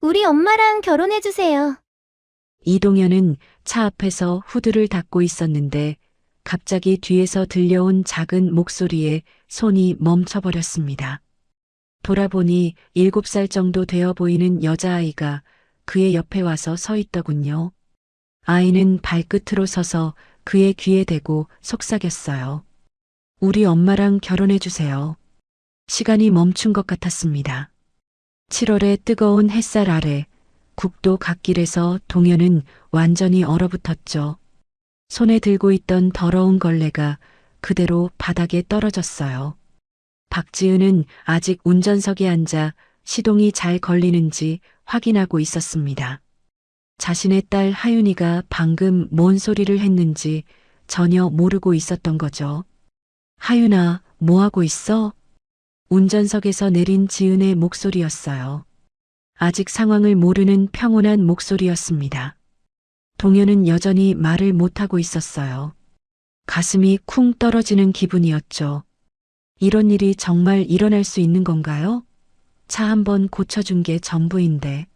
우리 엄마랑 결혼해주세요. 이동현은 차 앞에서 후드를 닫고 있었는데 갑자기 뒤에서 들려온 작은 목소리에 손이 멈춰버렸습니다. 돌아보니 7살 정도 되어 보이는 여자아이가 그의 옆에 와서 서 있더군요. 아이는 발끝으로 서서 그의 귀에 대고 속삭였어요. 우리 엄마랑 결혼해주세요. 시간이 멈춘 것 같았습니다. 7월의 뜨거운 햇살 아래 국도 갓길에서 동현은 완전히 얼어붙었죠. 손에 들고 있던 더러운 걸레가 그대로 바닥에 떨어졌어요. 박지은은 아직 운전석에 앉아 시동이 잘 걸리는지 확인하고 있었습니다. 자신의 딸 하윤이가 방금 뭔 소리를 했는지 전혀 모르고 있었던 거죠. 하윤아, 뭐 하고 있어? 운전석에서 내린 지은의 목소리였어요. 아직 상황을 모르는 평온한 목소리였습니다. 동현은 여전히 말을 못하고 있었어요. 가슴이 쿵 떨어지는 기분이었죠. 이런 일이 정말 일어날 수 있는 건가요? 차 한번 고쳐준 게 전부인데.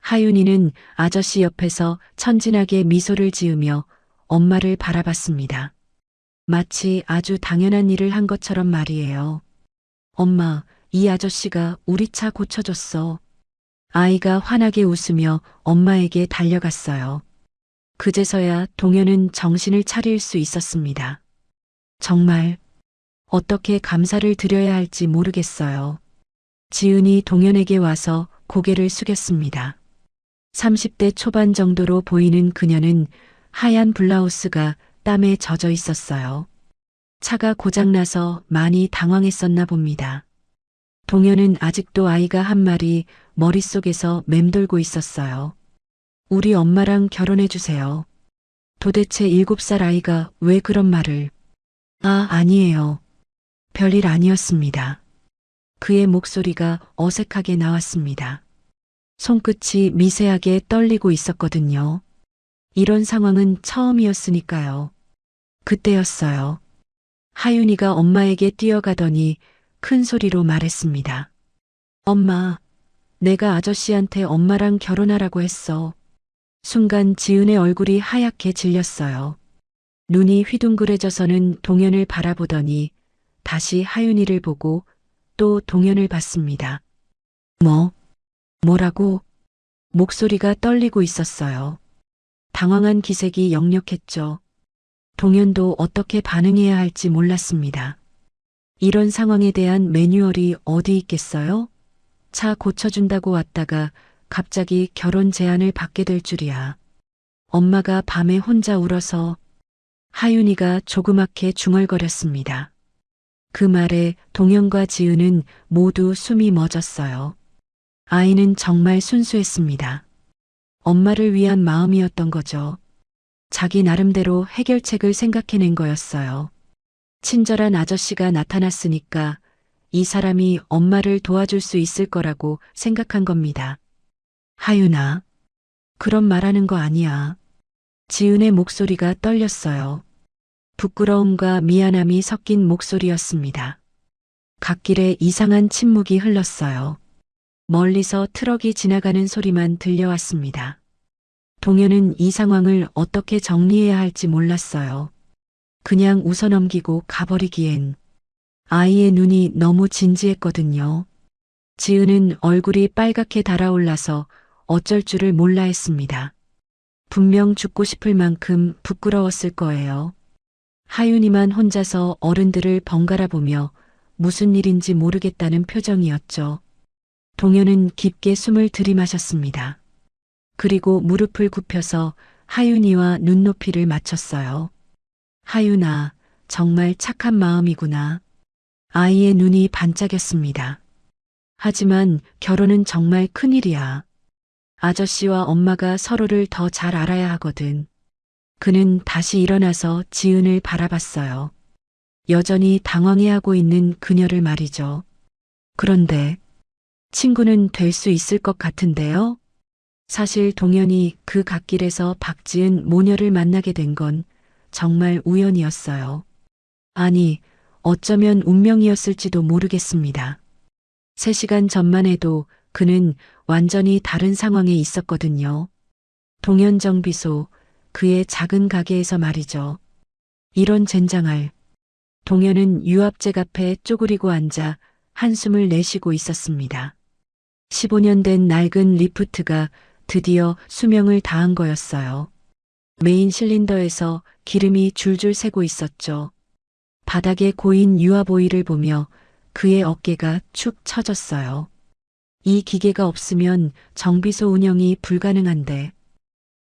하윤이는 아저씨 옆에서 천진하게 미소를 지으며 엄마를 바라봤습니다. 마치 아주 당연한 일을 한 것처럼 말이에요. 엄마, 이 아저씨가 우리 차 고쳐줬어. 아이가 환하게 웃으며 엄마에게 달려갔어요. 그제서야 동현은 정신을 차릴 수 있었습니다. 정말 어떻게 감사를 드려야 할지 모르겠어요. 지은이 동현에게 와서 고개를 숙였습니다. 30대 초반 정도로 보이는 그녀는 하얀 블라우스가 땀에 젖어 있었어요. 차가 고장나서 많이 당황했었나 봅니다. 동현은 아직도 아이가 한 마리 머릿속에서 맴돌고 있었어요. 우리 엄마랑 결혼해주세요. 도대체 7살 아이가 왜 그런 말을. 아니에요. 별일 아니었습니다. 그의 목소리가 어색하게 나왔습니다. 손끝이 미세하게 떨리고 있었거든요. 이런 상황은 처음이었으니까요. 그때였어요. 하윤이가 엄마에게 뛰어가더니 큰 소리로 말했습니다. 엄마, 내가 아저씨한테 엄마랑 결혼하라고 했어. 순간 지은의 얼굴이 하얗게 질렸어요. 눈이 휘둥그레져서는 동현을 바라보더니 다시 하윤이를 보고 또 동현을 봤습니다. 뭐라고? 목소리가 떨리고 있었어요. 당황한 기색이 역력했죠. 동현도 어떻게 반응해야 할지 몰랐습니다. 이런 상황에 대한 매뉴얼이 어디 있겠어요? 차 고쳐준다고 왔다가 갑자기 결혼 제안을 받게 될 줄이야. 엄마가 밤에 혼자 울어서. 하윤이가 조그맣게 중얼거렸습니다. 그 말에 동현과 지은은 모두 숨이 멎었어요. 아이는 정말 순수했습니다. 엄마를 위한 마음이었던 거죠. 자기 나름대로 해결책을 생각해낸 거였어요. 친절한 아저씨가 나타났으니까 이 사람이 엄마를 도와줄 수 있을 거라고 생각한 겁니다. 하윤아, 그런 말하는 거 아니야. 지은의 목소리가 떨렸어요. 부끄러움과 미안함이 섞인 목소리였습니다. 갓길에 이상한 침묵이 흘렀어요. 멀리서 트럭이 지나가는 소리만 들려왔습니다. 동현은 이 상황을 어떻게 정리해야 할지 몰랐어요. 그냥 웃어넘기고 가버리기엔. 아이의 눈이 너무 진지했거든요. 지은은 얼굴이 빨갛게 달아올라서 어쩔 줄을 몰라 했습니다. 분명 죽고 싶을 만큼 부끄러웠을 거예요. 하윤이만 혼자서 어른들을 번갈아 보며 무슨 일인지 모르겠다는 표정이었죠. 동현은 깊게 숨을 들이마셨습니다. 그리고 무릎을 굽혀서 하윤이와 눈높이를 맞췄어요. 하윤아, 정말 착한 마음이구나. 아이의 눈이 반짝였습니다. 하지만 결혼은 정말 큰일이야. 아저씨와 엄마가 서로를 더 잘 알아야 하거든. 그는 다시 일어나서 지은을 바라봤어요. 여전히 당황해하고 있는 그녀를 말이죠. 그런데 친구는 될 수 있을 것 같은데요? 사실 동현이 그 갓길에서 박지은 모녀를 만나게 된 건 정말 우연이었어요. 아니, 어쩌면 운명이었을지도 모르겠습니다. 3시간 전만 해도 그는 완전히 다른 상황에 있었거든요. 동현 정비소, 그의 작은 가게에서 말이죠. 이런 젠장할. 동현은 유압잭 앞에 쪼그리고 앉아 한숨을 내쉬고 있었습니다. 15년 된 낡은 리프트가 드디어 수명을 다한 거였어요. 메인 실린더에서 기름이 줄줄 새고 있었죠. 바닥에 고인 유압 오일을 보며 그의 어깨가 축 처졌어요. 이 기계가 없으면 정비소 운영이 불가능한데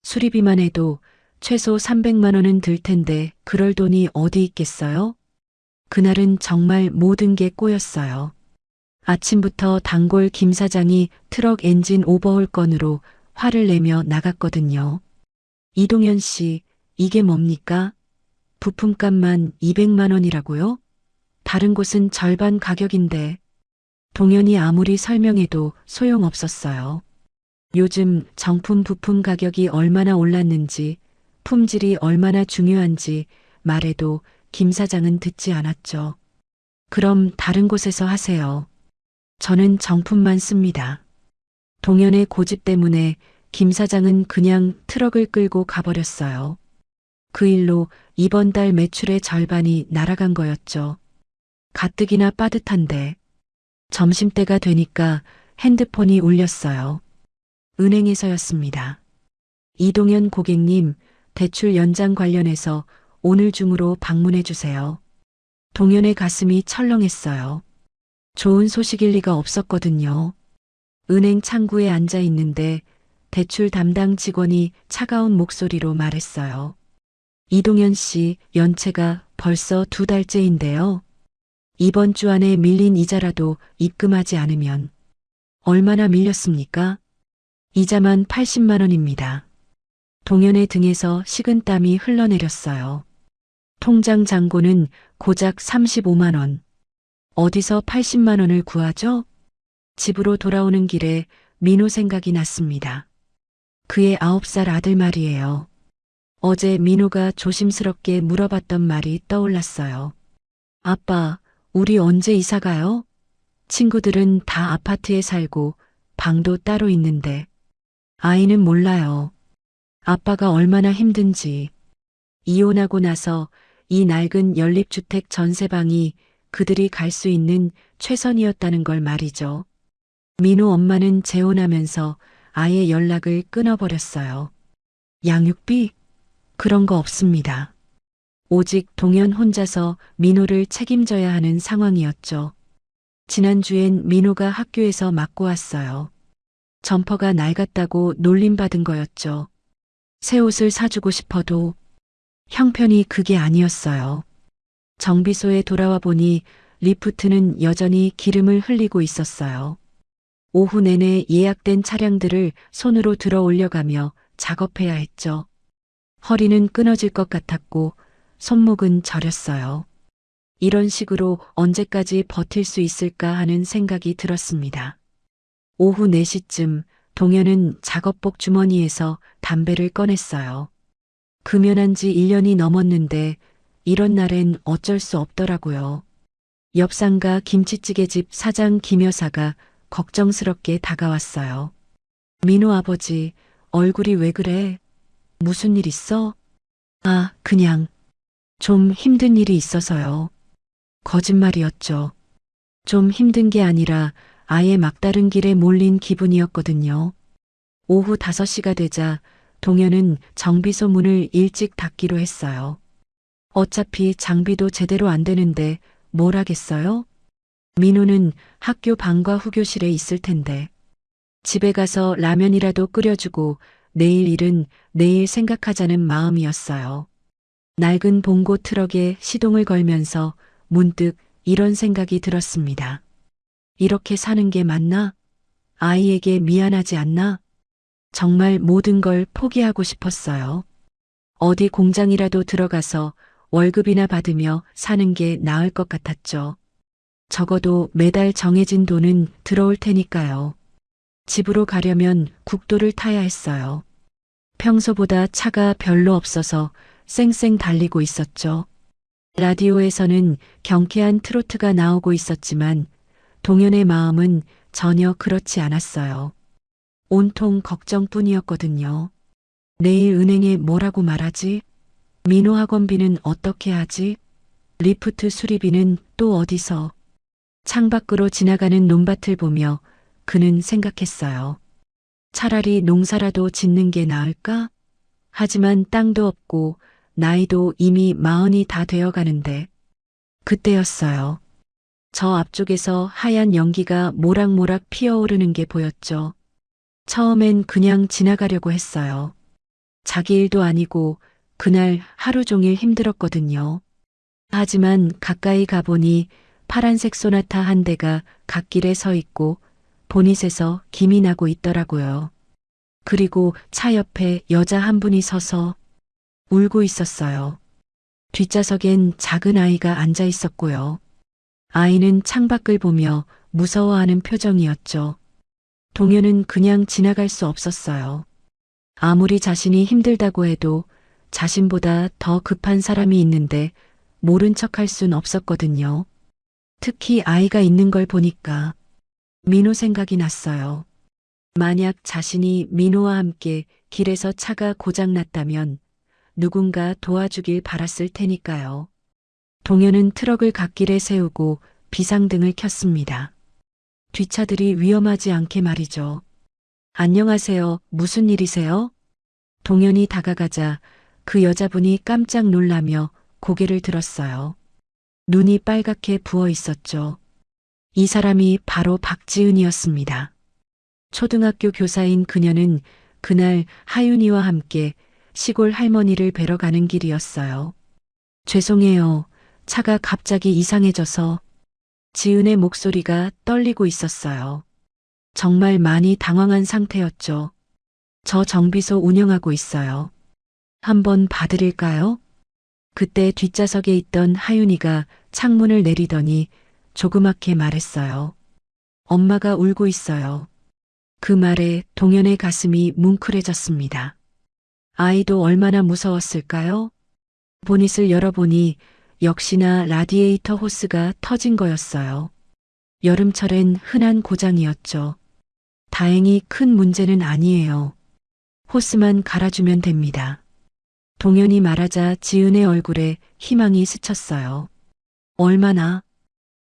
수리비만 해도 최소 300만 원은 들 텐데 그럴 돈이 어디 있겠어요? 그날은 정말 모든 게 꼬였어요. 아침부터 단골 김 사장이 트럭 엔진 오버홀 건으로 화를 내며 나갔거든요. 이동현 씨, 이게 뭡니까? 부품값만 200만 원이라고요? 다른 곳은 절반 가격인데. 동현이 아무리 설명해도 소용없었어요. 요즘 정품 부품 가격이 얼마나 올랐는지, 품질이 얼마나 중요한지 말해도 김 사장은 듣지 않았죠. 그럼 다른 곳에서 하세요. 저는 정품만 씁니다. 동현의 고집 때문에 김 사장은 그냥 트럭을 끌고 가버렸어요. 그 일로 이번 달 매출의 절반이 날아간 거였죠. 가뜩이나 빠듯한데 점심때가 되니까 핸드폰이 울렸어요. 은행에서였습니다. 이동현 고객님, 대출 연장 관련해서 오늘 중으로 방문해 주세요. 동현의 가슴이 철렁했어요. 좋은 소식일 리가 없었거든요. 은행 창구에 앉아 있는데 대출 담당 직원이 차가운 목소리로 말했어요. 이동현 씨, 연체가 벌써 2달째인데요. 이번 주 안에 밀린 이자라도 입금하지 않으면 얼마나 밀렸습니까? 이자만 80만 원입니다. 동현의 등에서 식은땀이 흘러내렸어요. 통장 잔고는 고작 35만 원. 어디서 80만 원을 구하죠? 집으로 돌아오는 길에 민호 생각이 났습니다. 그의 9살 아들 말이에요. 어제 민호가 조심스럽게 물어봤던 말이 떠올랐어요. 아빠, 우리 언제 이사 가요? 친구들은 다 아파트에 살고 방도 따로 있는데 아이는 몰라요. 아빠가 얼마나 힘든지. 이혼하고 나서 이 낡은 연립주택 전세방이 그들이 갈 수 있는 최선이었다는 걸 말이죠. 민호 엄마는 재혼하면서 아예 연락을 끊어버렸어요. 양육비? 그런 거 없습니다. 오직 동현 혼자서 민호를 책임져야 하는 상황이었죠. 지난주엔 민호가 학교에서 맞고 왔어요. 점퍼가 낡았다고 놀림받은 거였죠. 새 옷을 사주고 싶어도 형편이 그게 아니었어요. 정비소에 돌아와 보니 리프트는 여전히 기름을 흘리고 있었어요. 오후 내내 예약된 차량들을 손으로 들어 올려가며 작업해야 했죠. 허리는 끊어질 것 같았고 손목은 저렸어요. 이런 식으로 언제까지 버틸 수 있을까 하는 생각이 들었습니다. 오후 4시쯤 동현은 작업복 주머니에서 담배를 꺼냈어요. 금연한 지 1년이 넘었는데 이런 날엔 어쩔 수 없더라고요. 옆 상가 김치찌개집 사장 김 여사가 걱정스럽게 다가왔어요. 민호 아버지, 얼굴이 왜 그래? 무슨 일 있어? 아, 그냥 좀 힘든 일이 있어서요. 거짓말이었죠. 좀 힘든 게 아니라 아예 막다른 길에 몰린 기분이었거든요. 오후 5시가 되자 동현은 정비소 문을 일찍 닫기로 했어요. 어차피 장비도 제대로 안 되는데 뭘 하겠어요? 민호는 학교 방과 후교실에 있을 텐데. 집에 가서 라면이라도 끓여주고 내일 일은 내일 생각하자는 마음이었어요. 낡은 봉고 트럭에 시동을 걸면서 문득 이런 생각이 들었습니다. 이렇게 사는 게 맞나? 아이에게 미안하지 않나? 정말 모든 걸 포기하고 싶었어요. 어디 공장이라도 들어가서 월급이나 받으며 사는 게 나을 것 같았죠. 적어도 매달 정해진 돈은 들어올 테니까요. 집으로 가려면 국도를 타야 했어요. 평소보다 차가 별로 없어서 쌩쌩 달리고 있었죠. 라디오에서는 경쾌한 트로트가 나오고 있었지만 동현의 마음은 전혀 그렇지 않았어요. 온통 걱정뿐이었거든요. 내일 은행에 뭐라고 말하지? 민호 학원비는 어떻게 하지? 리프트 수리비는 또 어디서? 창밖으로 지나가는 논밭을 보며 그는 생각했어요. 차라리 농사라도 짓는 게 나을까? 하지만 땅도 없고 나이도 이미 40이 다 되어 가는데. 그때였어요. 저 앞쪽에서 하얀 연기가 모락모락 피어오르는 게 보였죠. 처음엔 그냥 지나가려고 했어요. 자기 일도 아니고 그날 하루 종일 힘들었거든요. 하지만 가까이 가보니 파란색 소나타 한 대가 갓길에 서 있고 보닛에서 김이 나고 있더라고요. 그리고 차 옆에 여자 한 분이 서서 울고 있었어요. 뒷좌석엔 작은 아이가 앉아 있었고요. 아이는 창밖을 보며 무서워하는 표정이었죠. 동현은 그냥 지나갈 수 없었어요. 아무리 자신이 힘들다고 해도 자신보다 더 급한 사람이 있는데 모른 척할 순 없었거든요. 특히 아이가 있는 걸 보니까 민호 생각이 났어요. 만약 자신이 민호와 함께 길에서 차가 고장났다면 누군가 도와주길 바랐을 테니까요. 동현은 트럭을 갓길에 세우고 비상등을 켰습니다. 뒷차들이 위험하지 않게 말이죠. 안녕하세요. 무슨 일이세요? 동현이 다가가자 그 여자분이 깜짝 놀라며 고개를 들었어요. 눈이 빨갛게 부어 있었죠. 이 사람이 바로 박지은이었습니다. 초등학교 교사인 그녀는 그날 하윤이와 함께 시골 할머니를 뵈러 가는 길이었어요. 죄송해요. 차가 갑자기 이상해져서. 지은의 목소리가 떨리고 있었어요. 정말 많이 당황한 상태였죠. 저 정비소 운영하고 있어요. 한번 봐드릴까요? 그때 뒷좌석에 있던 하윤이가 창문을 내리더니 조그맣게 말했어요. 엄마가 울고 있어요. 그 말에 동현의 가슴이 뭉클해졌습니다. 아이도 얼마나 무서웠을까요? 보닛을 열어보니 역시나 라디에이터 호스가 터진 거였어요. 여름철엔 흔한 고장이었죠. 다행히 큰 문제는 아니에요. 호스만 갈아주면 됩니다. 동현이 말하자 지은의 얼굴에 희망이 스쳤어요. 얼마나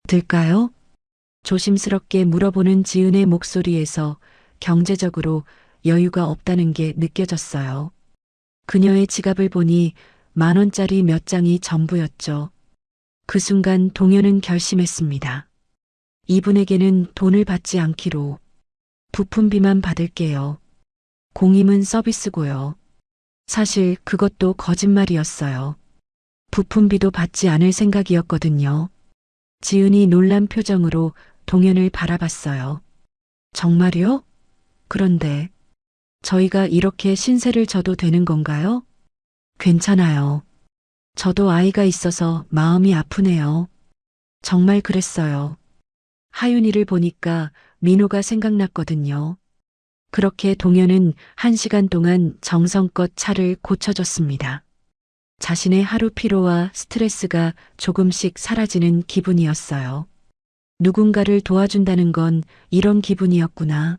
들까요? 조심스럽게 물어보는 지은의 목소리에서 경제적으로 여유가 없다는 게 느껴졌어요. 그녀의 지갑을 보니 10,000원짜리 몇 장이 전부였죠. 그 순간 동현은 결심했습니다. 이분에게는 돈을 받지 않기로. 부품비만 받을게요. 공임은 서비스고요. 사실 그것도 거짓말이었어요. 부품비도 받지 않을 생각이었거든요. 지은이 놀란 표정으로 동현을 바라봤어요. 정말요? 그런데 저희가 이렇게 신세를 져도 되는 건가요? 괜찮아요. 저도 아이가 있어서 마음이 아프네요. 정말 그랬어요. 하윤이를 보니까 민호가 생각났거든요. 그렇게 동현은 1시간 동안 정성껏 차를 고쳐줬습니다. 자신의 하루 피로와 스트레스가 조금씩 사라지는 기분이었어요. 누군가를 도와준다는 건 이런 기분이었구나.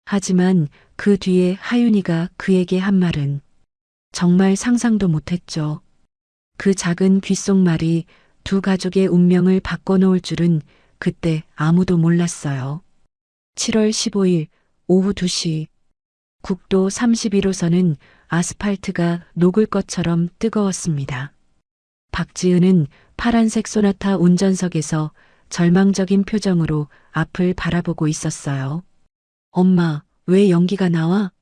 하지만 그 뒤에 하윤이가 그에게 한 말은 정말 상상도 못했죠. 그 작은 귓속말이 두 가족의 운명을 바꿔놓을 줄은 그때 아무도 몰랐어요. 7월 15일 오후 2시 국도 31호선은 아스팔트가 녹을 것처럼 뜨거웠습니다. 박지은은 파란색 소나타 운전석에서 절망적인 표정으로 앞을 바라보고 있었어요. 엄마, 왜 연기가 나와?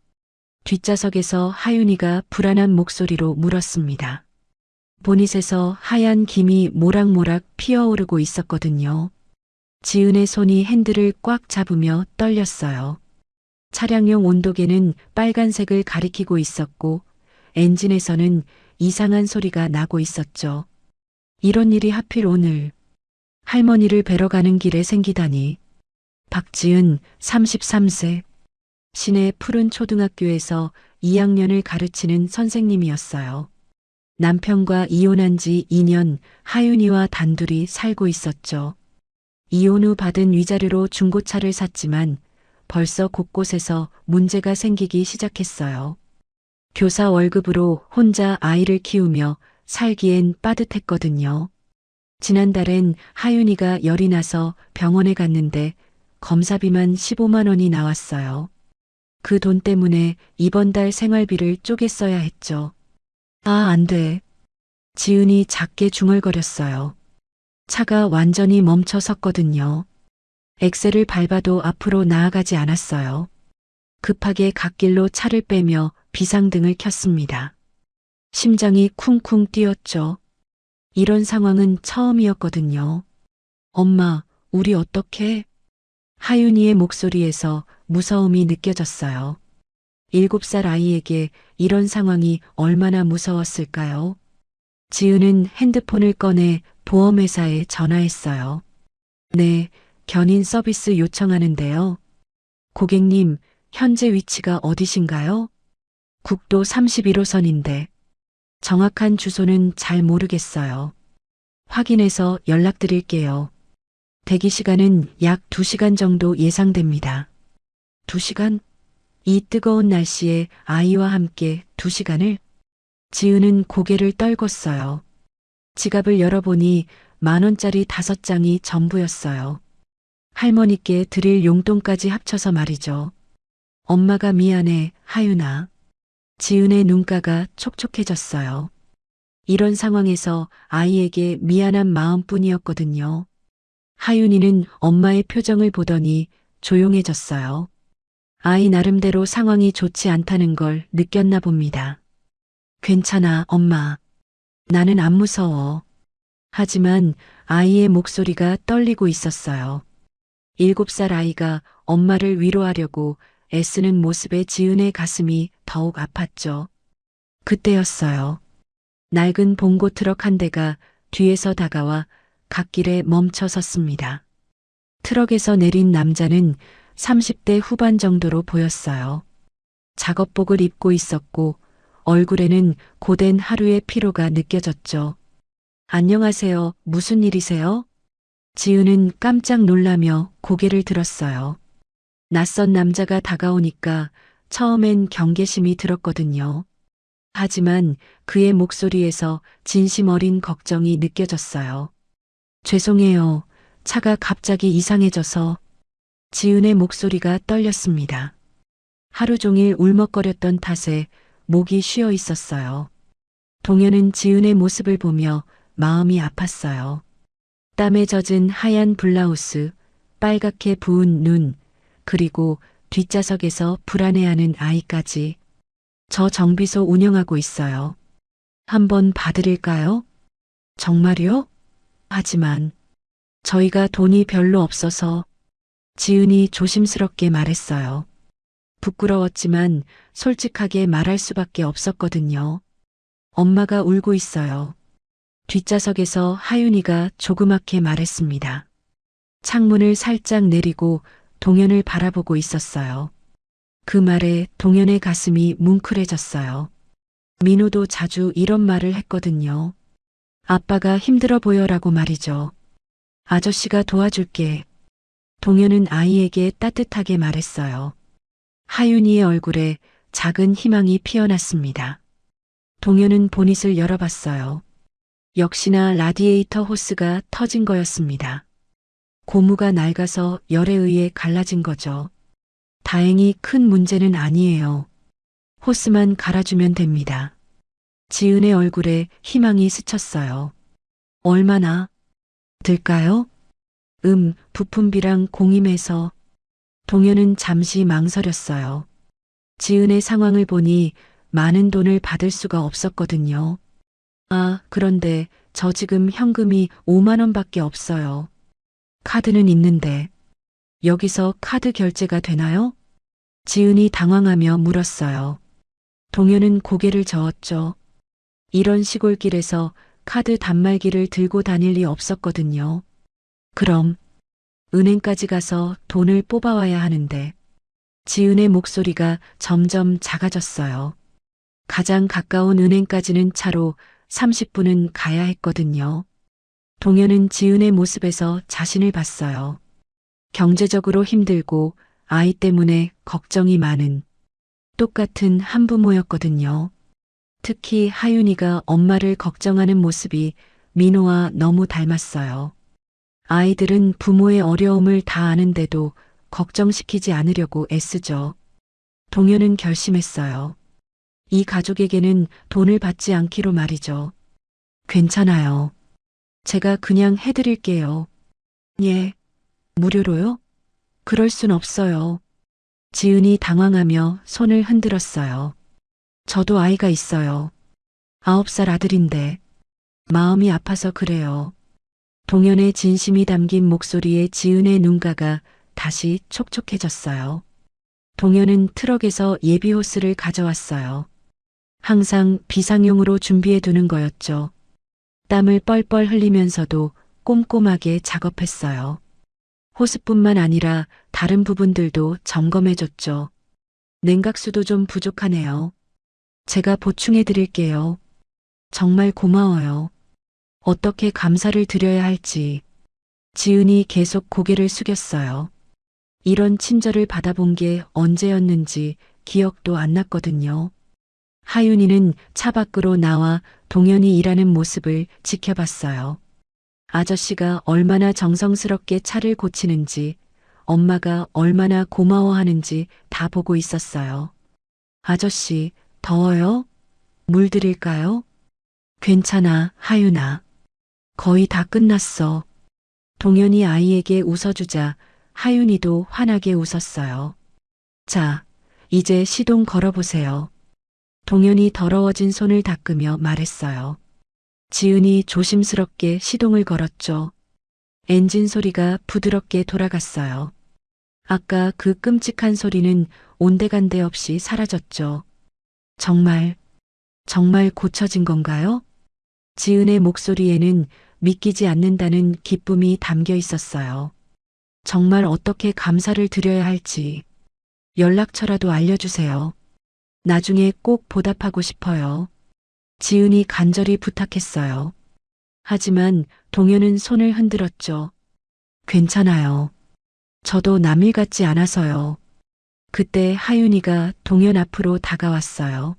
뒷좌석에서 하윤이가 불안한 목소리로 물었습니다. 보닛에서 하얀 김이 모락모락 피어오르고 있었거든요. 지은의 손이 핸들을 꽉 잡으며 떨렸어요. 차량용 온도계는 빨간색을 가리키고 있었고 엔진에서는 이상한 소리가 나고 있었죠. 이런 일이 하필 오늘 할머니를 뵈러 가는 길에 생기다니. 박지은 33세 시내 푸른 초등학교에서 2학년을 가르치는 선생님이었어요. 남편과 이혼한 지 2년 하윤이와 단둘이 살고 있었죠. 이혼 후 받은 위자료로 중고차를 샀지만 벌써 곳곳에서 문제가 생기기 시작했어요. 교사 월급으로 혼자 아이를 키우며 살기엔 빠듯했거든요. 지난달엔 하윤이가 열이 나서 병원에 갔는데 검사비만 15만 원이 나왔어요. 그 돈 때문에 이번 달 생활비를 쪼개 써야 했죠. 아, 안 돼. 지은이 작게 중얼거렸어요. 차가 완전히 멈춰 섰거든요. 엑셀을 밟아도 앞으로 나아가지 않았어요. 급하게 갓길로 차를 빼며 비상등을 켰습니다. 심장이 쿵쿵 뛰었죠. 이런 상황은 처음이었거든요. 엄마, 우리 어떡해? 하윤이의 목소리에서 무서움이 느껴졌어요. 7살 아이에게 이런 상황이 얼마나 무서웠을까요? 지은은 핸드폰을 꺼내 보험회사에 전화했어요. 네, 견인 서비스 요청하는데요. 고객님, 현재 위치가 어디신가요? 국도 31호선인데 정확한 주소는 잘 모르겠어요. 확인해서 연락드릴게요. 대기 시간은 약 2시간 정도 예상됩니다. 2시간? 이 뜨거운 날씨에 아이와 함께 2시간을? 지은은 고개를 떨궜어요. 지갑을 열어보니 10,000원짜리 5장이 전부였어요. 할머니께 드릴 용돈까지 합쳐서 말이죠. 엄마가 미안해, 하윤아. 지은의 눈가가 촉촉해졌어요. 이런 상황에서 아이에게 미안한 마음뿐이었거든요. 하윤이는 엄마의 표정을 보더니 조용해졌어요. 아이 나름대로 상황이 좋지 않다는 걸 느꼈나 봅니다. 괜찮아, 엄마. 나는 안 무서워. 하지만 아이의 목소리가 떨리고 있었어요. 7살 아이가 엄마를 위로하려고 애쓰는 모습에 지은의 가슴이 더욱 아팠죠. 그때였어요. 낡은 봉고 트럭 한 대가 뒤에서 다가와 갓길에 멈춰 섰습니다. 트럭에서 내린 남자는 30대 후반 정도로 보였어요. 작업복을 입고 있었고 얼굴에는 고된 하루의 피로가 느껴졌죠. 안녕하세요. 무슨 일이세요? 지은은 깜짝 놀라며 고개를 들었어요. 낯선 남자가 다가오니까 처음엔 경계심이 들었거든요. 하지만 그의 목소리에서 진심 어린 걱정이 느껴졌어요. 죄송해요. 차가 갑자기 이상해져서. 지은의 목소리가 떨렸습니다. 하루 종일 울먹거렸던 탓에 목이 쉬어 있었어요. 동현은 지은의 모습을 보며 마음이 아팠어요. 땀에 젖은 하얀 블라우스, 빨갛게 부은 눈, 그리고 뒷좌석에서 불안해하는 아이까지. 저 정비소 운영하고 있어요. 한번 봐드릴까요? 정말요? 하지만 저희가 돈이 별로 없어서. 지은이 조심스럽게 말했어요. 부끄러웠지만 솔직하게 말할 수밖에 없었거든요. 엄마가 울고 있어요. 뒷좌석에서 하윤이가 조그맣게 말했습니다. 창문을 살짝 내리고 동현을 바라보고 있었어요. 그 말에 동현의 가슴이 뭉클해졌어요. 민호도 자주 이런 말을 했거든요. 아빠가 힘들어 보여라고 말이죠. 아저씨가 도와줄게. 동현은 아이에게 따뜻하게 말했어요. 하윤이의 얼굴에 작은 희망이 피어났습니다. 동현은 보닛을 열어봤어요. 역시나 라디에이터 호스가 터진 거였습니다. 고무가 낡아서 열에 의해 갈라진 거죠. 다행히 큰 문제는 아니에요. 호스만 갈아주면 됩니다. 지은의 얼굴에 희망이 스쳤어요. 얼마나 들까요? 부품비랑 공임해서. 동현은 잠시 망설였어요. 지은의 상황을 보니 많은 돈을 받을 수가 없었거든요. 아, 그런데 저 지금 현금이 5만 원밖에 없어요. 카드는 있는데. 여기서 카드 결제가 되나요? 지은이 당황하며 물었어요. 동현은 고개를 저었죠. 이런 시골길에서 카드 단말기를 들고 다닐 리 없었거든요. 그럼 은행까지 가서 돈을 뽑아와야 하는데. 지은의 목소리가 점점 작아졌어요. 가장 가까운 은행까지는 차로 30분은 가야 했거든요. 동현은 지은의 모습에서 자신을 봤어요. 경제적으로 힘들고 아이 때문에 걱정이 많은 똑같은 한부모였거든요. 특히 하윤이가 엄마를 걱정하는 모습이 민호와 너무 닮았어요. 아이들은 부모의 어려움을 다 아는데도 걱정시키지 않으려고 애쓰죠. 동현은 결심했어요. 이 가족에게는 돈을 받지 않기로 말이죠. 괜찮아요. 제가 그냥 해드릴게요. 예. 무료로요? 그럴 순 없어요. 지은이 당황하며 손을 흔들었어요. 저도 아이가 있어요. 9살 아들인데 마음이 아파서 그래요. 동현의 진심이 담긴 목소리에 지은의 눈가가 다시 촉촉해졌어요. 동현은 트럭에서 예비 호스를 가져왔어요. 항상 비상용으로 준비해 두는 거였죠. 땀을 뻘뻘 흘리면서도 꼼꼼하게 작업했어요. 호스뿐만 아니라 다른 부분들도 점검해줬죠. 냉각수도 좀 부족하네요. 제가 보충해 드릴게요. 정말 고마워요. 어떻게 감사를 드려야 할지. 지은이 계속 고개를 숙였어요. 이런 친절을 받아본 게 언제였는지 기억도 안 났거든요. 하윤이는 차 밖으로 나와 동현이 일하는 모습을 지켜봤어요. 아저씨가 얼마나 정성스럽게 차를 고치는지, 엄마가 얼마나 고마워하는지 다 보고 있었어요. 아저씨, 더워요? 물 드릴까요? 괜찮아, 하윤아. 거의 다 끝났어. 동현이 아이에게 웃어주자 하윤이도 환하게 웃었어요. 자, 이제 시동 걸어보세요. 동현이 더러워진 손을 닦으며 말했어요. 지은이 조심스럽게 시동을 걸었죠. 엔진 소리가 부드럽게 돌아갔어요. 아까 그 끔찍한 소리는 온데간데 없이 사라졌죠. 정말 고쳐진 건가요? 지은의 목소리에는 믿기지 않는다는 기쁨이 담겨 있었어요. 정말 어떻게 감사를 드려야 할지 연락처라도 알려주세요. 나중에 꼭 보답하고 싶어요. 지은이 간절히 부탁했어요. 하지만 동현은 손을 흔들었죠. 괜찮아요. 저도 남일 같지 않아서요. 그때 하윤이가 동현 앞으로 다가왔어요.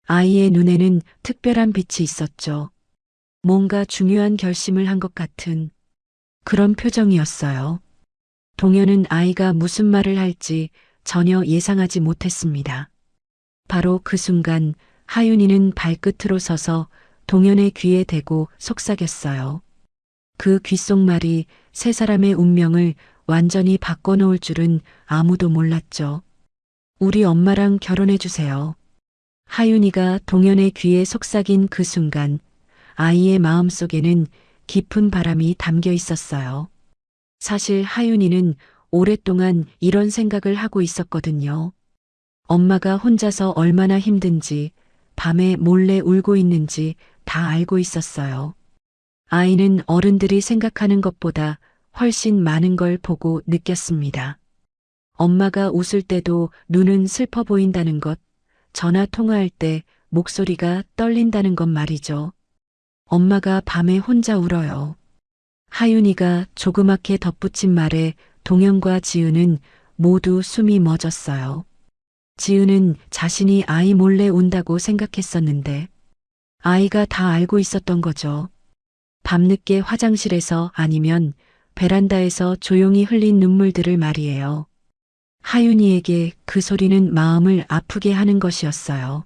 아이의 눈에는 특별한 빛이 있었죠. 뭔가 중요한 결심을 한 것 같은 그런 표정이었어요. 동현은 아이가 무슨 말을 할지 전혀 예상하지 못했습니다. 바로 그 순간 하윤이는 발끝으로 서서 동현의 귀에 대고 속삭였어요. 그 귓속말이 세 사람의 운명을 완전히 바꿔놓을 줄은 아무도 몰랐죠. 우리 엄마랑 결혼해주세요. 하윤이가 동현의 귀에 속삭인 그 순간 아이의 마음속에는 깊은 바람이 담겨 있었어요. 사실 하윤이는 오랫동안 이런 생각을 하고 있었거든요. 엄마가 혼자서 얼마나 힘든지, 밤에 몰래 울고 있는지 다 알고 있었어요. 아이는 어른들이 생각하는 것보다 훨씬 많은 걸 보고 느꼈습니다. 엄마가 웃을 때도 눈은 슬퍼 보인다는 것, 전화 통화할 때 목소리가 떨린다는 것 말이죠. 엄마가 밤에 혼자 울어요. 하윤이가 조그맣게 덧붙인 말에 동현과 지은은 모두 숨이 멎었어요. 지은은 자신이 아이 몰래 운다고 생각했었는데 아이가 다 알고 있었던 거죠. 밤늦게 화장실에서 아니면 베란다에서 조용히 흘린 눈물들을 말이에요. 하윤이에게 그 소리는 마음을 아프게 하는 것이었어요.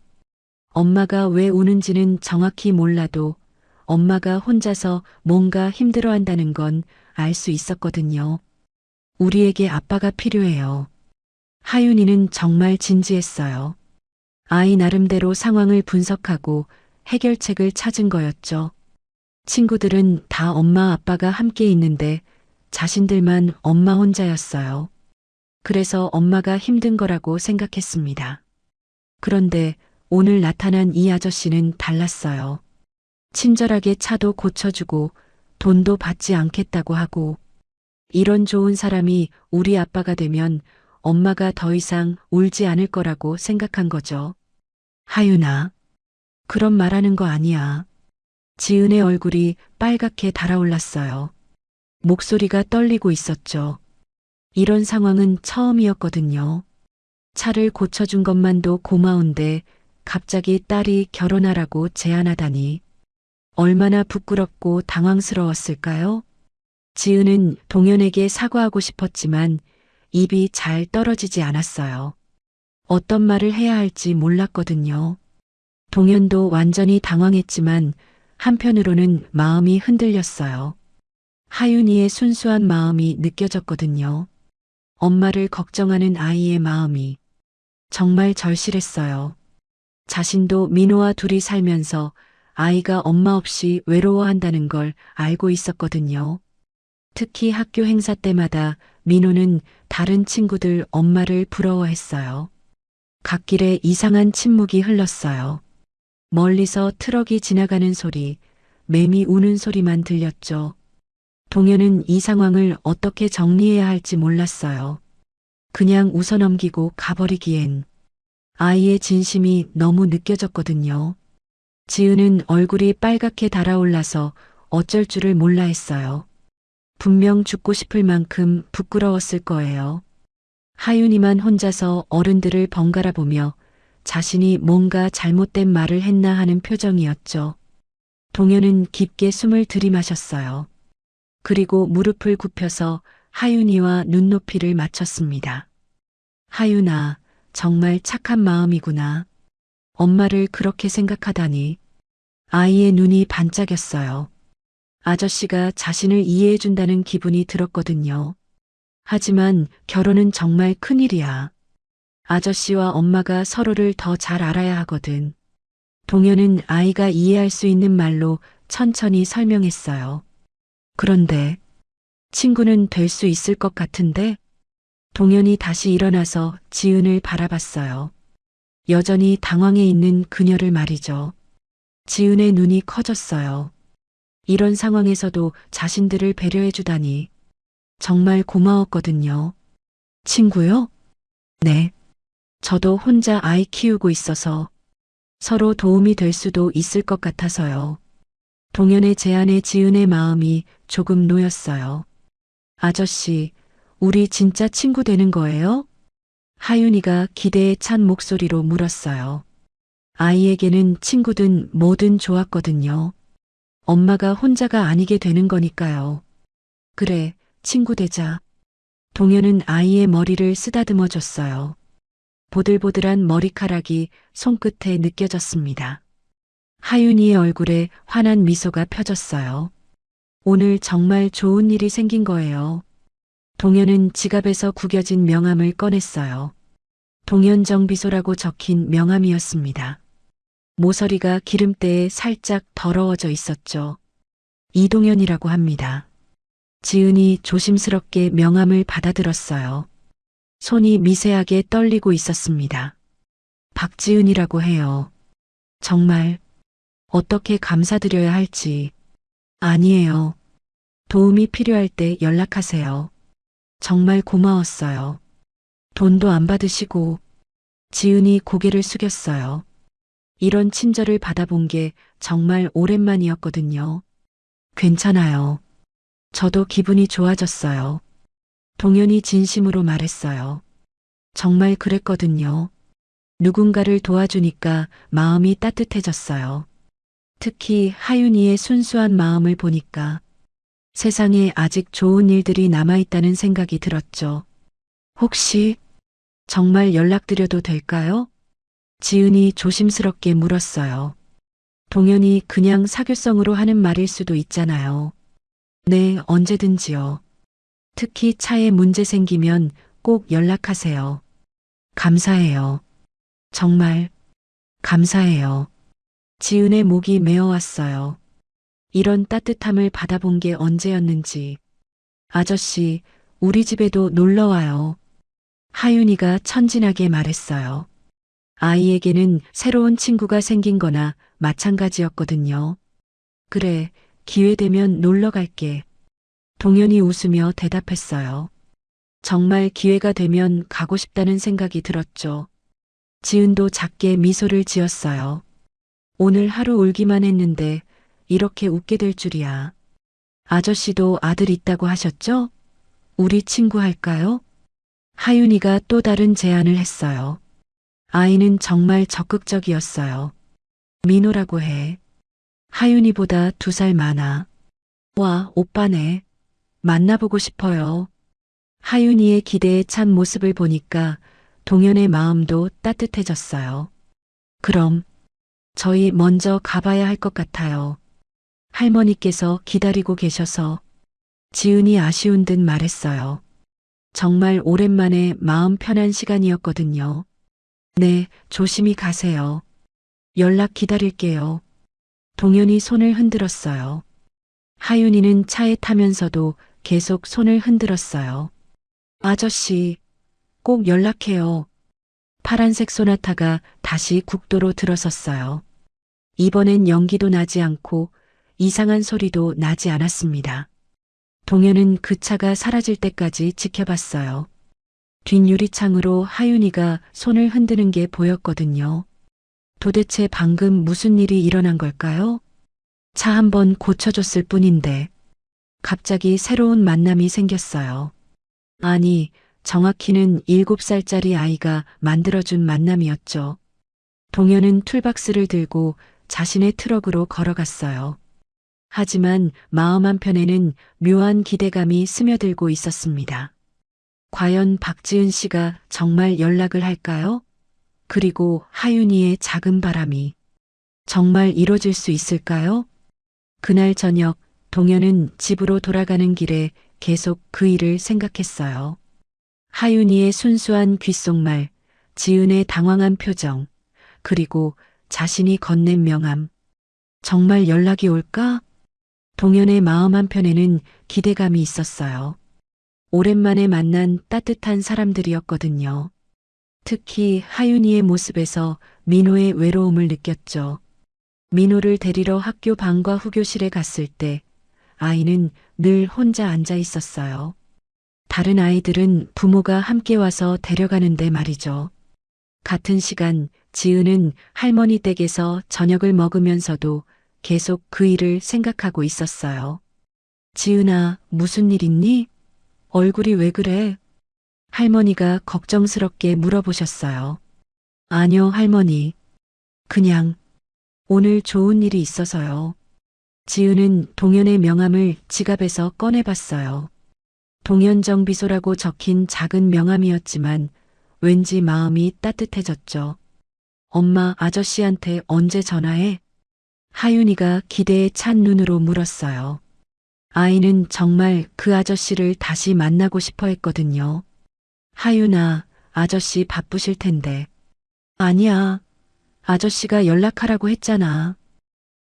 엄마가 왜 우는지는 정확히 몰라도 엄마가 혼자서 뭔가 힘들어한다는 건 알 수 있었거든요. 우리에게 아빠가 필요해요. 하윤이는 정말 진지했어요. 아이 나름대로 상황을 분석하고 해결책을 찾은 거였죠. 친구들은 다 엄마 아빠가 함께 있는데 자신들만 엄마 혼자였어요. 그래서 엄마가 힘든 거라고 생각했습니다. 그런데 오늘 나타난 이 아저씨는 달랐어요. 친절하게 차도 고쳐주고 돈도 받지 않겠다고 하고 이런 좋은 사람이 우리 아빠가 되면 엄마가 더 이상 울지 않을 거라고 생각한 거죠. 하윤아, 그런 말하는 거 아니야. 지은의 얼굴이 빨갛게 달아올랐어요. 목소리가 떨리고 있었죠. 이런 상황은 처음이었거든요. 차를 고쳐준 것만도 고마운데 갑자기 딸이 결혼하라고 제안하다니 얼마나 부끄럽고 당황스러웠을까요? 지은은 동현에게 사과하고 싶었지만 입이 잘 떨어지지 않았어요. 어떤 말을 해야 할지 몰랐거든요. 동현도 완전히 당황했지만 한편으로는 마음이 흔들렸어요. 하윤이의 순수한 마음이 느껴졌거든요. 엄마를 걱정하는 아이의 마음이 정말 절실했어요. 자신도 민호와 둘이 살면서 아이가 엄마 없이 외로워한다는 걸 알고 있었거든요. 특히 학교 행사 때마다 민호는 다른 친구들 엄마를 부러워했어요. 갓길에 이상한 침묵이 흘렀어요. 멀리서 트럭이 지나가는 소리, 매미 우는 소리만 들렸죠. 동현은 이 상황을 어떻게 정리해야 할지 몰랐어요. 그냥 웃어넘기고 가버리기엔 아이의 진심이 너무 느껴졌거든요. 지은은 얼굴이 빨갛게 달아올라서 어쩔 줄을 몰라 했어요. 분명 죽고 싶을 만큼 부끄러웠을 거예요. 하윤이만 혼자서 어른들을 번갈아 보며 자신이 뭔가 잘못된 말을 했나 하는 표정이었죠. 동현은 깊게 숨을 들이마셨어요. 그리고 무릎을 굽혀서 하윤이와 눈높이를 맞췄습니다. 하윤아, 정말 착한 마음이구나. 엄마를 그렇게 생각하다니. 아이의 눈이 반짝였어요. 아저씨가 자신을 이해해준다는 기분이 들었거든요. 하지만 결혼은 정말 큰일이야. 아저씨와 엄마가 서로를 더 잘 알아야 하거든. 동현은 아이가 이해할 수 있는 말로 천천히 설명했어요. 그런데 친구는 될 수 있을 것 같은데? 동현이 다시 일어나서 지은을 바라봤어요. 여전히 당황해 있는 그녀를 말이죠. 지은의 눈이 커졌어요. 이런 상황에서도 자신들을 배려해주다니 정말 고마웠거든요. 친구요? 네. 저도 혼자 아이 키우고 있어서 서로 도움이 될 수도 있을 것 같아서요. 동현의 제안에 지은의 마음이 조금 놓였어요. 아저씨, 우리 진짜 친구 되는 거예요? 하윤이가 기대에 찬 목소리로 물었어요. 아이에게는 친구든 뭐든 좋았거든요. 엄마가 혼자가 아니게 되는 거니까요. 그래, 친구 되자. 동현은 아이의 머리를 쓰다듬어 줬어요. 보들보들한 머리카락이 손끝에 느껴졌습니다. 하윤이의 얼굴에 환한 미소가 펴졌어요. 오늘 정말 좋은 일이 생긴 거예요. 동현은 지갑에서 구겨진 명함을 꺼냈어요. 동현정비소라고 적힌 명함이었습니다. 모서리가 기름때에 살짝 더러워져 있었죠. 이동현이라고 합니다. 지은이 조심스럽게 명함을 받아들었어요. 손이 미세하게 떨리고 있었습니다. 박지은이라고 해요. 정말 어떻게 감사드려야 할지. 아니에요. 도움이 필요할 때 연락하세요. 정말 고마웠어요. 돈도 안 받으시고. 지은이 고개를 숙였어요. 이런 친절을 받아본 게 정말 오랜만이었거든요. 괜찮아요. 저도 기분이 좋아졌어요. 동현이 진심으로 말했어요. 정말 그랬거든요. 누군가를 도와주니까 마음이 따뜻해졌어요. 특히 하윤이의 순수한 마음을 보니까 세상에 아직 좋은 일들이 남아있다는 생각이 들었죠. 혹시 정말 연락드려도 될까요? 지은이 조심스럽게 물었어요. 동현이 그냥 사교성으로 하는 말일 수도 있잖아요. 네, 언제든지요. 특히 차에 문제 생기면 꼭 연락하세요. 감사해요. 정말 감사해요. 지은의 목이 메어왔어요. 이런 따뜻함을 받아본 게 언제였는지. 아저씨, 우리 집에도 놀러 와요. 하윤이가 천진하게 말했어요. 아이에게는 새로운 친구가 생긴 거나 마찬가지였거든요. 그래, 기회되면 놀러 갈게. 동현이 웃으며 대답했어요. 정말 기회가 되면 가고 싶다는 생각이 들었죠. 지은도 작게 미소를 지었어요. 오늘 하루 울기만 했는데 이렇게 웃게 될 줄이야. 아저씨도 아들 있다고 하셨죠? 우리 친구 할까요? 하윤이가 또 다른 제안을 했어요. 아이는 정말 적극적이었어요. 민호라고 해. 하윤이보다 2살 많아. 와, 오빠네. 만나보고 싶어요. 하윤이의 기대에 찬 모습을 보니까 동현의 마음도 따뜻해졌어요. 그럼 저희 먼저 가봐야 할 것 같아요. 할머니께서 기다리고 계셔서. 지은이 아쉬운 듯 말했어요. 정말 오랜만에 마음 편한 시간이었거든요. 네, 조심히 가세요. 연락 기다릴게요. 동현이 손을 흔들었어요. 하윤이는 차에 타면서도 계속 손을 흔들었어요. 아저씨, 꼭 연락해요. 파란색 소나타가 다시 국도로 들어섰어요. 이번엔 연기도 나지 않고 이상한 소리도 나지 않았습니다. 동현은 그 차가 사라질 때까지 지켜봤어요. 뒷유리창으로 하윤이가 손을 흔드는 게 보였거든요. 도대체 방금 무슨 일이 일어난 걸까요? 차 한번 고쳐줬을 뿐인데 갑자기 새로운 만남이 생겼어요. 아니, 정확히는 7살짜리 아이가 만들어준 만남이었죠. 동현은 툴박스를 들고 자신의 트럭으로 걸어갔어요. 하지만 마음 한편에는 묘한 기대감이 스며들고 있었습니다. 과연 박지은 씨가 정말 연락을 할까요? 그리고 하윤이의 작은 바람이 정말 이뤄질 수 있을까요? 그날 저녁 동현은 집으로 돌아가는 길에 계속 그 일을 생각했어요. 하윤이의 순수한 귓속말, 지은의 당황한 표정, 그리고 자신이 건넨 명함. 정말 연락이 올까? 동현의 마음 한편에는 기대감이 있었어요. 오랜만에 만난 따뜻한 사람들이었거든요. 특히 하윤이의 모습에서 민호의 외로움을 느꼈죠. 민호를 데리러 학교 방과 후교실에 갔을 때 아이는 늘 혼자 앉아 있었어요. 다른 아이들은 부모가 함께 와서 데려가는데 말이죠. 같은 시간 지은은 할머니 댁에서 저녁을 먹으면서도 계속 그 일을 생각하고 있었어요. 지은아, 무슨 일 있니? 얼굴이 왜 그래? 할머니가 걱정스럽게 물어보셨어요. 아니요, 할머니. 그냥 오늘 좋은 일이 있어서요. 지은은 동현의 명함을 지갑에서 꺼내봤어요. 동현정 비서라고 적힌 작은 명함이었지만 왠지 마음이 따뜻해졌죠. 엄마, 아저씨한테 언제 전화해? 하윤이가 기대에 찬 눈으로 물었어요. 아이는 정말 그 아저씨를 다시 만나고 싶어 했거든요. 하윤아, 아저씨 바쁘실 텐데. 아니야. 아저씨가 연락하라고 했잖아.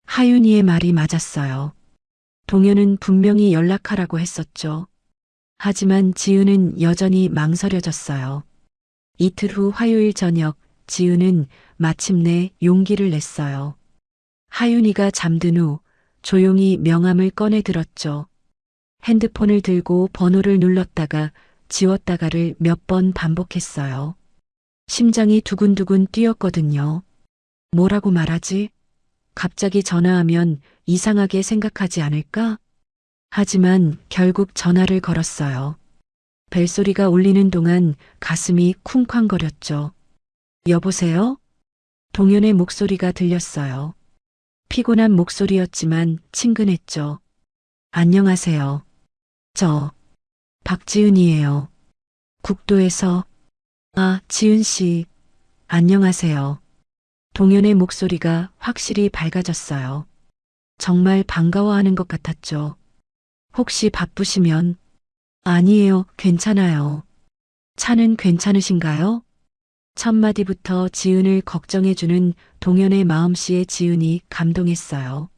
하윤이의 말이 맞았어요. 동현은 분명히 연락하라고 했었죠. 하지만 지은은 여전히 망설여졌어요. 이틀 후 화요일 저녁, 지은은 마침내 용기를 냈어요. 하윤이가 잠든 후 조용히 명함을 꺼내 들었죠. 핸드폰을 들고 번호를 눌렀다가 지웠다가를 몇 번 반복했어요. 심장이 두근두근 뛰었거든요. 뭐라고 말하지? 갑자기 전화하면 이상하게 생각하지 않을까? 하지만 결국 전화를 걸었어요. 벨소리가 울리는 동안 가슴이 쿵쾅거렸죠. 여보세요? 동현의 목소리가 들렸어요. 피곤한 목소리였지만 친근했죠. 안녕하세요. 저 박지은이에요. 국도에서. 아, 지은 씨. 안녕하세요. 동현의 목소리가 확실히 밝아졌어요. 정말 반가워하는 것 같았죠. 혹시 바쁘시면? 아니에요, 괜찮아요. 차는 괜찮으신가요? 첫 마디부터 지은을 걱정해주는 동현의 마음씨에 지은이 감동했어요.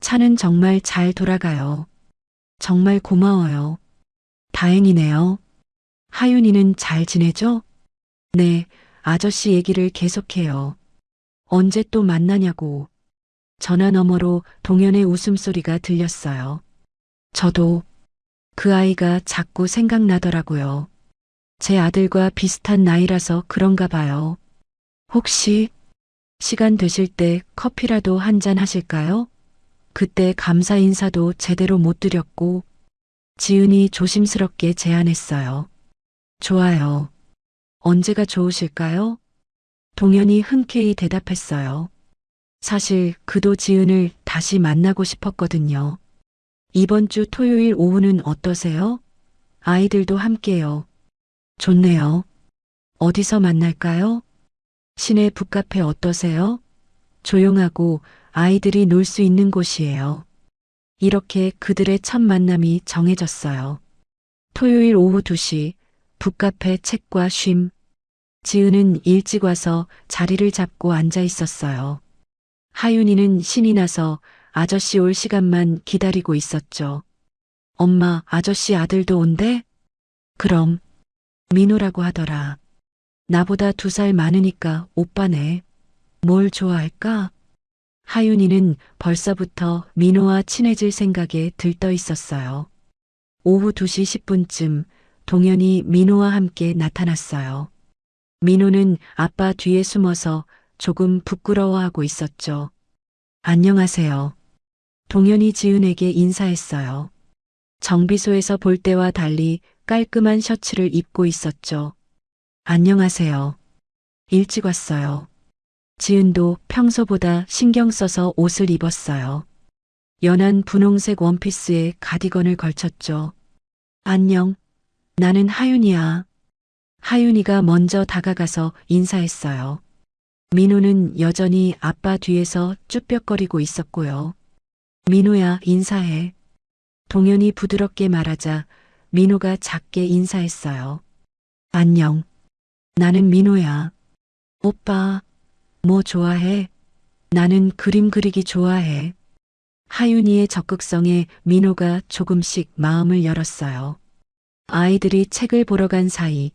차는 정말 잘 돌아가요. 정말 고마워요. 다행이네요. 하윤이는 잘 지내죠? 네, 아저씨 얘기를 계속해요. 언제 또 만나냐고. 전화 너머로 동현의 웃음소리가 들렸어요. 저도 그 아이가 자꾸 생각나더라고요. 제 아들과 비슷한 나이라서 그런가 봐요. 혹시 시간 되실 때 커피라도 한잔 하실까요? 그때 감사 인사도 제대로 못 드렸고 지은이 조심스럽게 제안했어요. 좋아요. 언제가 좋으실까요? 동현이 흔쾌히 대답했어요. 사실 그도 지은을 다시 만나고 싶었거든요. 이번 주 토요일 오후는 어떠세요? 아이들도 함께요. 좋네요. 어디서 만날까요? 시내 북카페 어떠세요? 조용하고 아이들이 놀 수 있는 곳이에요. 이렇게 그들의 첫 만남이 정해졌어요. 토요일 오후 2시 북카페 책과 쉼. 지은은 일찍 와서 자리를 잡고 앉아 있었어요. 하윤이는 신이 나서 아저씨 올 시간만 기다리고 있었죠. 엄마, 아저씨 아들도 온대? 그럼 민호라고 하더라. 나보다 2살 많으니까 오빠네. 뭘 좋아할까? 하윤이는 벌써부터 민호와 친해질 생각에 들떠 있었어요. 오후 2시 10분쯤 동현이 민호와 함께 나타났어요. 민호는 아빠 뒤에 숨어서 조금 부끄러워하고 있었죠. 안녕하세요. 동현이 지은에게 인사했어요. 정비소에서 볼 때와 달리 깔끔한 셔츠를 입고 있었죠. 안녕하세요. 일찍 왔어요. 지은도 평소보다 신경 써서 옷을 입었어요. 연한 분홍색 원피스에 가디건을 걸쳤죠. 안녕. 나는 하윤이야. 하윤이가 먼저 다가가서 인사했어요. 민호는 여전히 아빠 뒤에서 쭈뼛거리고 있었고요. 민호야, 인사해. 동현이 부드럽게 말하자 민호가 작게 인사했어요. 안녕. 나는 민호야. 오빠, 뭐 좋아해? 나는 그림 그리기 좋아해. 하윤이의 적극성에 민호가 조금씩 마음을 열었어요. 아이들이 책을 보러 간 사이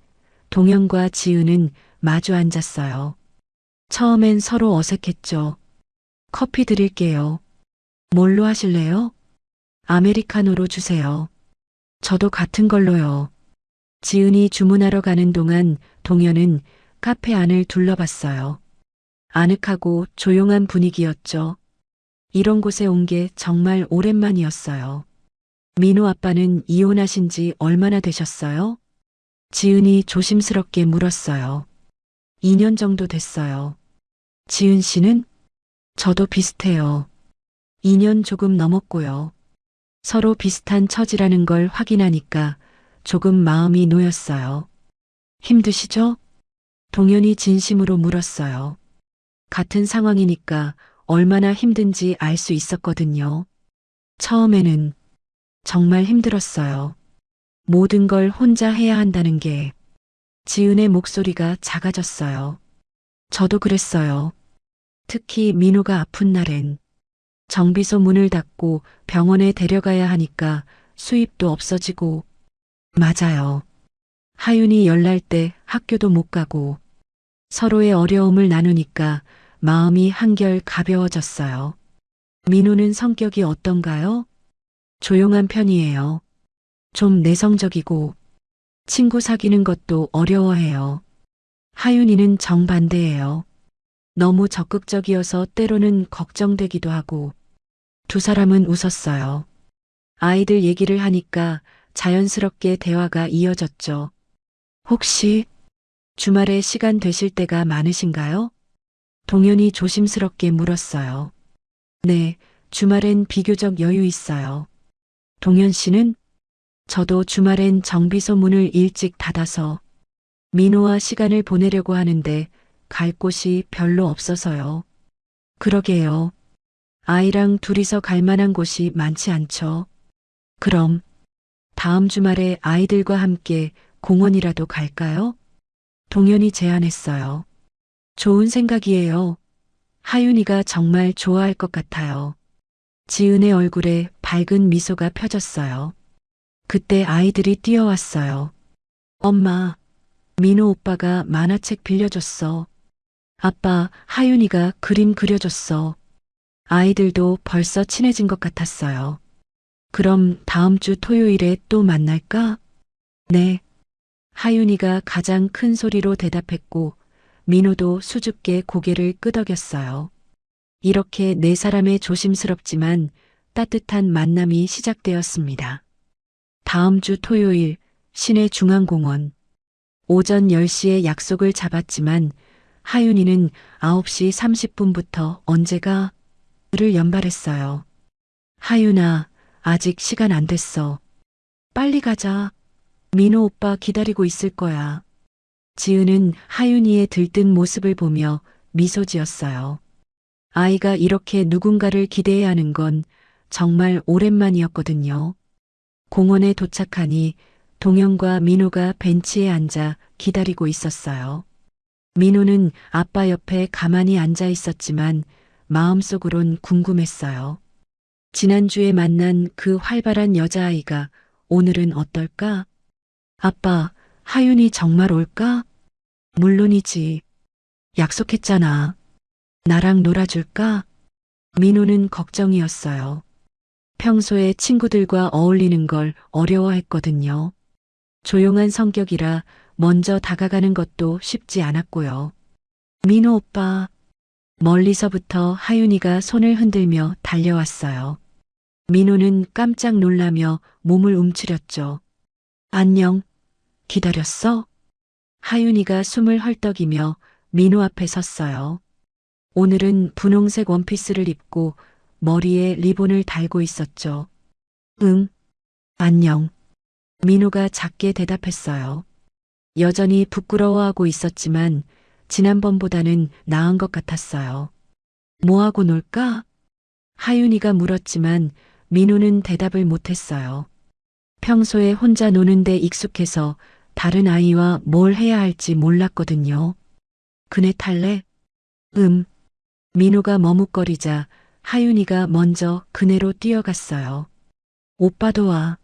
동현과 지은은 마주 앉았어요. 처음엔 서로 어색했죠. 커피 드릴게요. 뭘로 하실래요? 아메리카노로 주세요. 저도 같은 걸로요. 지은이 주문하러 가는 동안 동현은 카페 안을 둘러봤어요. 아늑하고 조용한 분위기였죠. 이런 곳에 온 게 정말 오랜만이었어요. 민호 아빠는 이혼하신 지 얼마나 되셨어요? 지은이 조심스럽게 물었어요. 2년 정도 됐어요. 지은 씨는? 저도 비슷해요. 2년 조금 넘었고요. 서로 비슷한 처지라는 걸 확인하니까 조금 마음이 놓였어요. 힘드시죠? 동현이 진심으로 물었어요. 같은 상황이니까 얼마나 힘든지 알 수 있었거든요. 처음에는 정말 힘들었어요. 모든 걸 혼자 해야 한다는 게. 지은의 목소리가 작아졌어요. 저도 그랬어요. 특히 민호가 아픈 날엔. 정비소 문을 닫고 병원에 데려가야 하니까 수입도 없어지고. 맞아요. 하윤이 열날 때 학교도 못 가고. 서로의 어려움을 나누니까 마음이 한결 가벼워졌어요. 민호는 성격이 어떤가요? 조용한 편이에요. 좀 내성적이고 친구 사귀는 것도 어려워해요. 하윤이는 정반대예요. 너무 적극적이어서 때로는 걱정되기도 하고. 2사람은 웃었어요. 아이들 얘기를 하니까 자연스럽게 대화가 이어졌죠. 혹시 주말에 시간 되실 때가 많으신가요? 동현이 조심스럽게 물었어요. 네, 주말엔 비교적 여유 있어요. 동현 씨는? 저도 주말엔 정비소 문을 일찍 닫아서 민호와 시간을 보내려고 하는데 갈 곳이 별로 없어서요. 그러게요. 아이랑 둘이서 갈 만한 곳이 많지 않죠. 그럼 다음 주말에 아이들과 함께 공원이라도 갈까요? 동현이 제안했어요. 좋은 생각이에요. 하윤이가 정말 좋아할 것 같아요. 지은의 얼굴에 밝은 미소가 펴졌어요. 그때 아이들이 뛰어왔어요. 엄마, 민호 오빠가 만화책 빌려줬어. 아빠, 하윤이가 그림 그려줬어. 아이들도 벌써 친해진 것 같았어요. 그럼 다음 주 토요일에 또 만날까? 네. 하윤이가 가장 큰 소리로 대답했고 민호도 수줍게 고개를 끄덕였어요. 이렇게 네 사람의 조심스럽지만 따뜻한 만남이 시작되었습니다. 다음 주 토요일 시내 중앙공원. 오전 10시에 약속을 잡았지만 하윤이는 9시 30분부터 언제가? 를 연발했어요. 하윤아, 아직 시간 안 됐어. 빨리 가자. 민호 오빠 기다리고 있을 거야. 지은은 하윤이의 들뜬 모습을 보며 미소 지었어요. 아이가 이렇게 누군가를 기대해야 하는 건 정말 오랜만이었거든요. 공원에 도착하니 동현과 민호가 벤치에 앉아 기다리고 있었어요. 민호는 아빠 옆에 가만히 앉아 있었지만 마음속으론 궁금했어요. 지난주에 만난 그 활발한 여자아이가 오늘은 어떨까? 아빠, 하윤이 정말 올까? 물론이지. 약속했잖아. 나랑 놀아줄까? 민호는 걱정이었어요. 평소에 친구들과 어울리는 걸 어려워했거든요. 조용한 성격이라 먼저 다가가는 것도 쉽지 않았고요. 민호 오빠. 멀리서부터 하윤이가 손을 흔들며 달려왔어요. 민호는 깜짝 놀라며 몸을 움츠렸죠. 안녕. 기다렸어? 하윤이가 숨을 헐떡이며 민호 앞에 섰어요. 오늘은 분홍색 원피스를 입고 머리에 리본을 달고 있었죠. 응. 안녕. 민호가 작게 대답했어요. 여전히 부끄러워하고 있었지만 지난번보다는 나은 것 같았어요. 뭐하고 놀까? 하윤이가 물었지만 민호는 대답을 못했어요. 평소에 혼자 노는데 익숙해서 다른 아이와 뭘 해야 할지 몰랐거든요. 그네 탈래? 민호가 머뭇거리자 하윤이가 먼저 그네로 뛰어갔어요. 오빠도 와.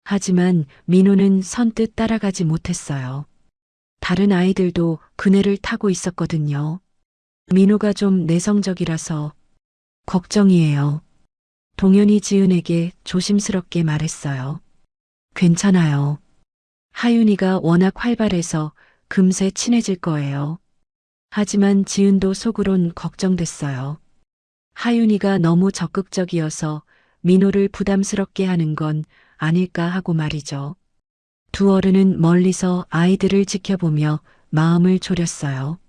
하지만 민호는 선뜻 따라가지 못했어요. 다른 아이들도 그네를 타고 있었거든요. 민호가 좀 내성적이라서 걱정이에요. 동현이 지은에게 조심스럽게 말했어요. 괜찮아요. 하윤이가 워낙 활발해서 금세 친해질 거예요. 하지만 지은도 속으론 걱정됐어요. 하윤이가 너무 적극적이어서 민호를 부담스럽게 하는 건 아닐까 하고 말이죠. 두 어른은 멀리서 아이들을 지켜보며 마음을 졸였어요.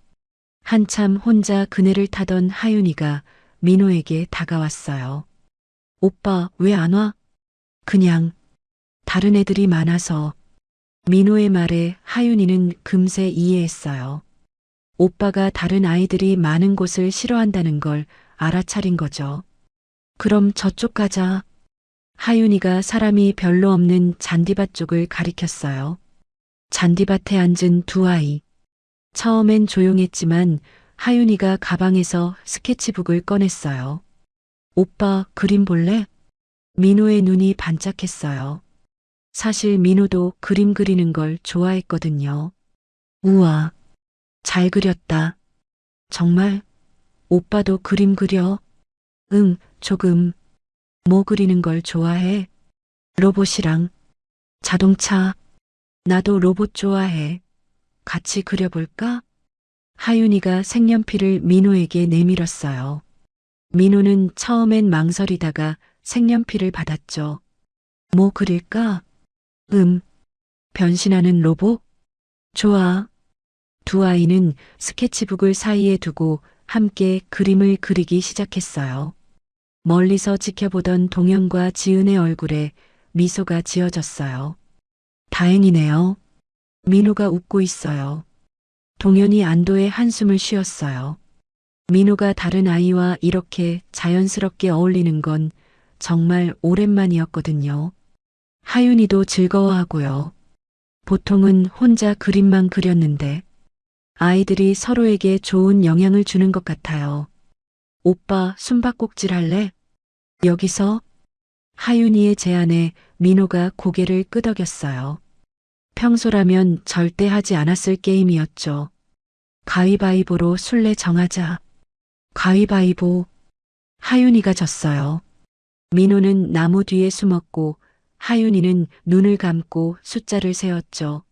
한참 혼자 그네를 타던 하윤이가 민호에게 다가왔어요. 오빠, 왜 안 와? 그냥 다른 애들이 많아서. 민호의 말에 하윤이는 금세 이해했어요. 오빠가 다른 아이들이 많은 곳을 싫어한다는 걸 알아차린 거죠. 그럼 저쪽 가자. 하윤이가 사람이 별로 없는 잔디밭 쪽을 가리켰어요. 잔디밭에 앉은 두 아이. 처음엔 조용했지만 하윤이가 가방에서 스케치북을 꺼냈어요. 오빠, 그림 볼래? 민호의 눈이 반짝했어요. 사실 민호도 그림 그리는 걸 좋아했거든요. 우와, 잘 그렸다. 정말? 오빠도 그림 그려? 응, 조금. 뭐 그리는 걸 좋아해? 로봇이랑 자동차. 나도 로봇 좋아해. 같이 그려볼까? 하윤이가 색연필을 민호에게 내밀었어요. 민호는 처음엔 망설이다가 색연필을 받았죠. 뭐 그릴까? 변신하는 로봇? 좋아. 두 아이는 스케치북을 사이에 두고 함께 그림을 그리기 시작했어요. 멀리서 지켜보던 동현과 지은의 얼굴에 미소가 지어졌어요. 다행이네요. 민호가 웃고 있어요. 동현이 안도의 한숨을 쉬었어요. 민호가 다른 아이와 이렇게 자연스럽게 어울리는 건 정말 오랜만이었거든요. 하윤이도 즐거워하고요. 보통은 혼자 그림만 그렸는데 아이들이 서로에게 좋은 영향을 주는 것 같아요. 오빠, 숨바꼭질 할래? 여기서? 하윤이의 제안에 민호가 고개를 끄덕였어요. 평소라면 절대 하지 않았을 게임이었죠. 가위바위보로 술래 정하자. 가위바위보. 하윤이가 졌어요. 민호는 나무 뒤에 숨었고 하윤이는 눈을 감고 숫자를 세었죠.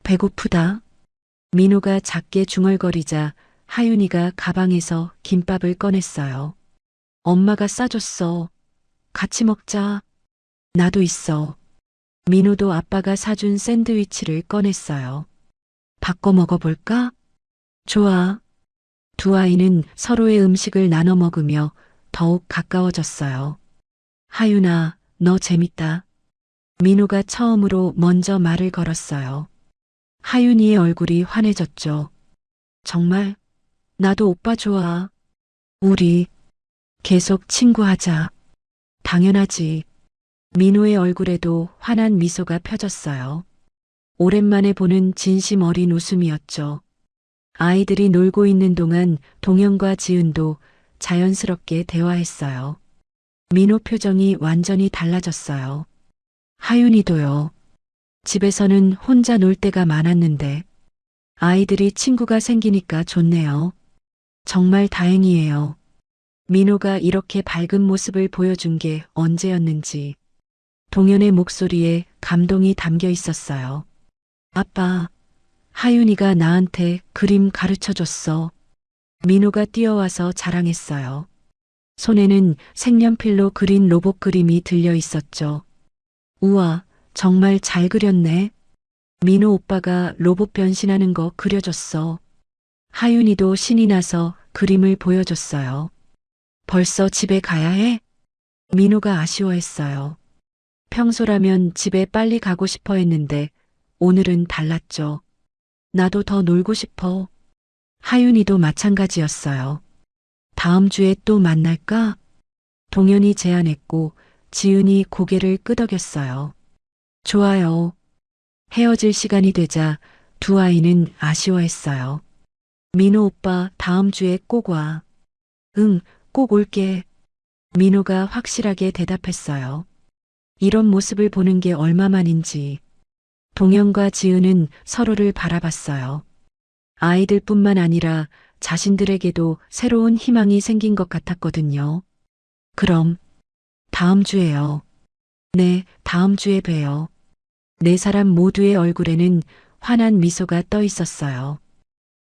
배고프다. 민호가 작게 중얼거리자 하윤이가 가방에서 김밥을 꺼냈어요. 엄마가 싸줬어. 같이 먹자. 나도 있어. 민호도 아빠가 사준 샌드위치를 꺼냈어요. 바꿔 먹어볼까? 좋아. 두 아이는 서로의 음식을 나눠 먹으며 더욱 가까워졌어요. 하윤아, 너 재밌다. 민호가 처음으로 먼저 말을 걸었어요. 하윤이의 얼굴이 환해졌죠. 정말? 나도 오빠 좋아. 우리 계속 친구하자. 당연하지. 민호의 얼굴에도 환한 미소가 펴졌어요. 오랜만에 보는 진심 어린 웃음이었죠. 아이들이 놀고 있는 동안 동현과 지은도 자연스럽게 대화했어요. 민호 표정이 완전히 달라졌어요. 하윤이도요. 집에서는 혼자 놀 때가 많았는데 아이들이 친구가 생기니까 좋네요. 정말 다행이에요. 민호가 이렇게 밝은 모습을 보여준 게 언제였는지 동현의 목소리에 감동이 담겨 있었어요. 아빠, 하윤이가 나한테 그림 가르쳐 줬어. 민호가 뛰어와서 자랑했어요. 손에는 색연필로 그린 로봇 그림이 들려 있었죠. 우와, 정말 잘 그렸네. 민호 오빠가 로봇 변신하는 거 그려줬어. 하윤이도 신이 나서 그림을 보여줬어요. 벌써 집에 가야 해? 민호가 아쉬워했어요. 평소라면 집에 빨리 가고 싶어 했는데 오늘은 달랐죠. 나도 더 놀고 싶어. 하윤이도 마찬가지였어요. 다음 주에 또 만날까? 동현이 제안했고 지은이 고개를 끄덕였어요. 좋아요. 헤어질 시간이 되자 두 아이는 아쉬워했어요. 민호 오빠 다음 주에 꼭 와. 응, 꼭 올게. 민호가 확실하게 대답했어요. 이런 모습을 보는 게 얼마만인지. 동현과 지은은 서로를 바라봤어요. 아이들뿐만 아니라 자신들에게도 새로운 희망이 생긴 것 같았거든요. 그럼 다음 주에요. 네, 다음 주에 봬요. 네 사람 모두의 얼굴에는 환한 미소가 떠 있었어요.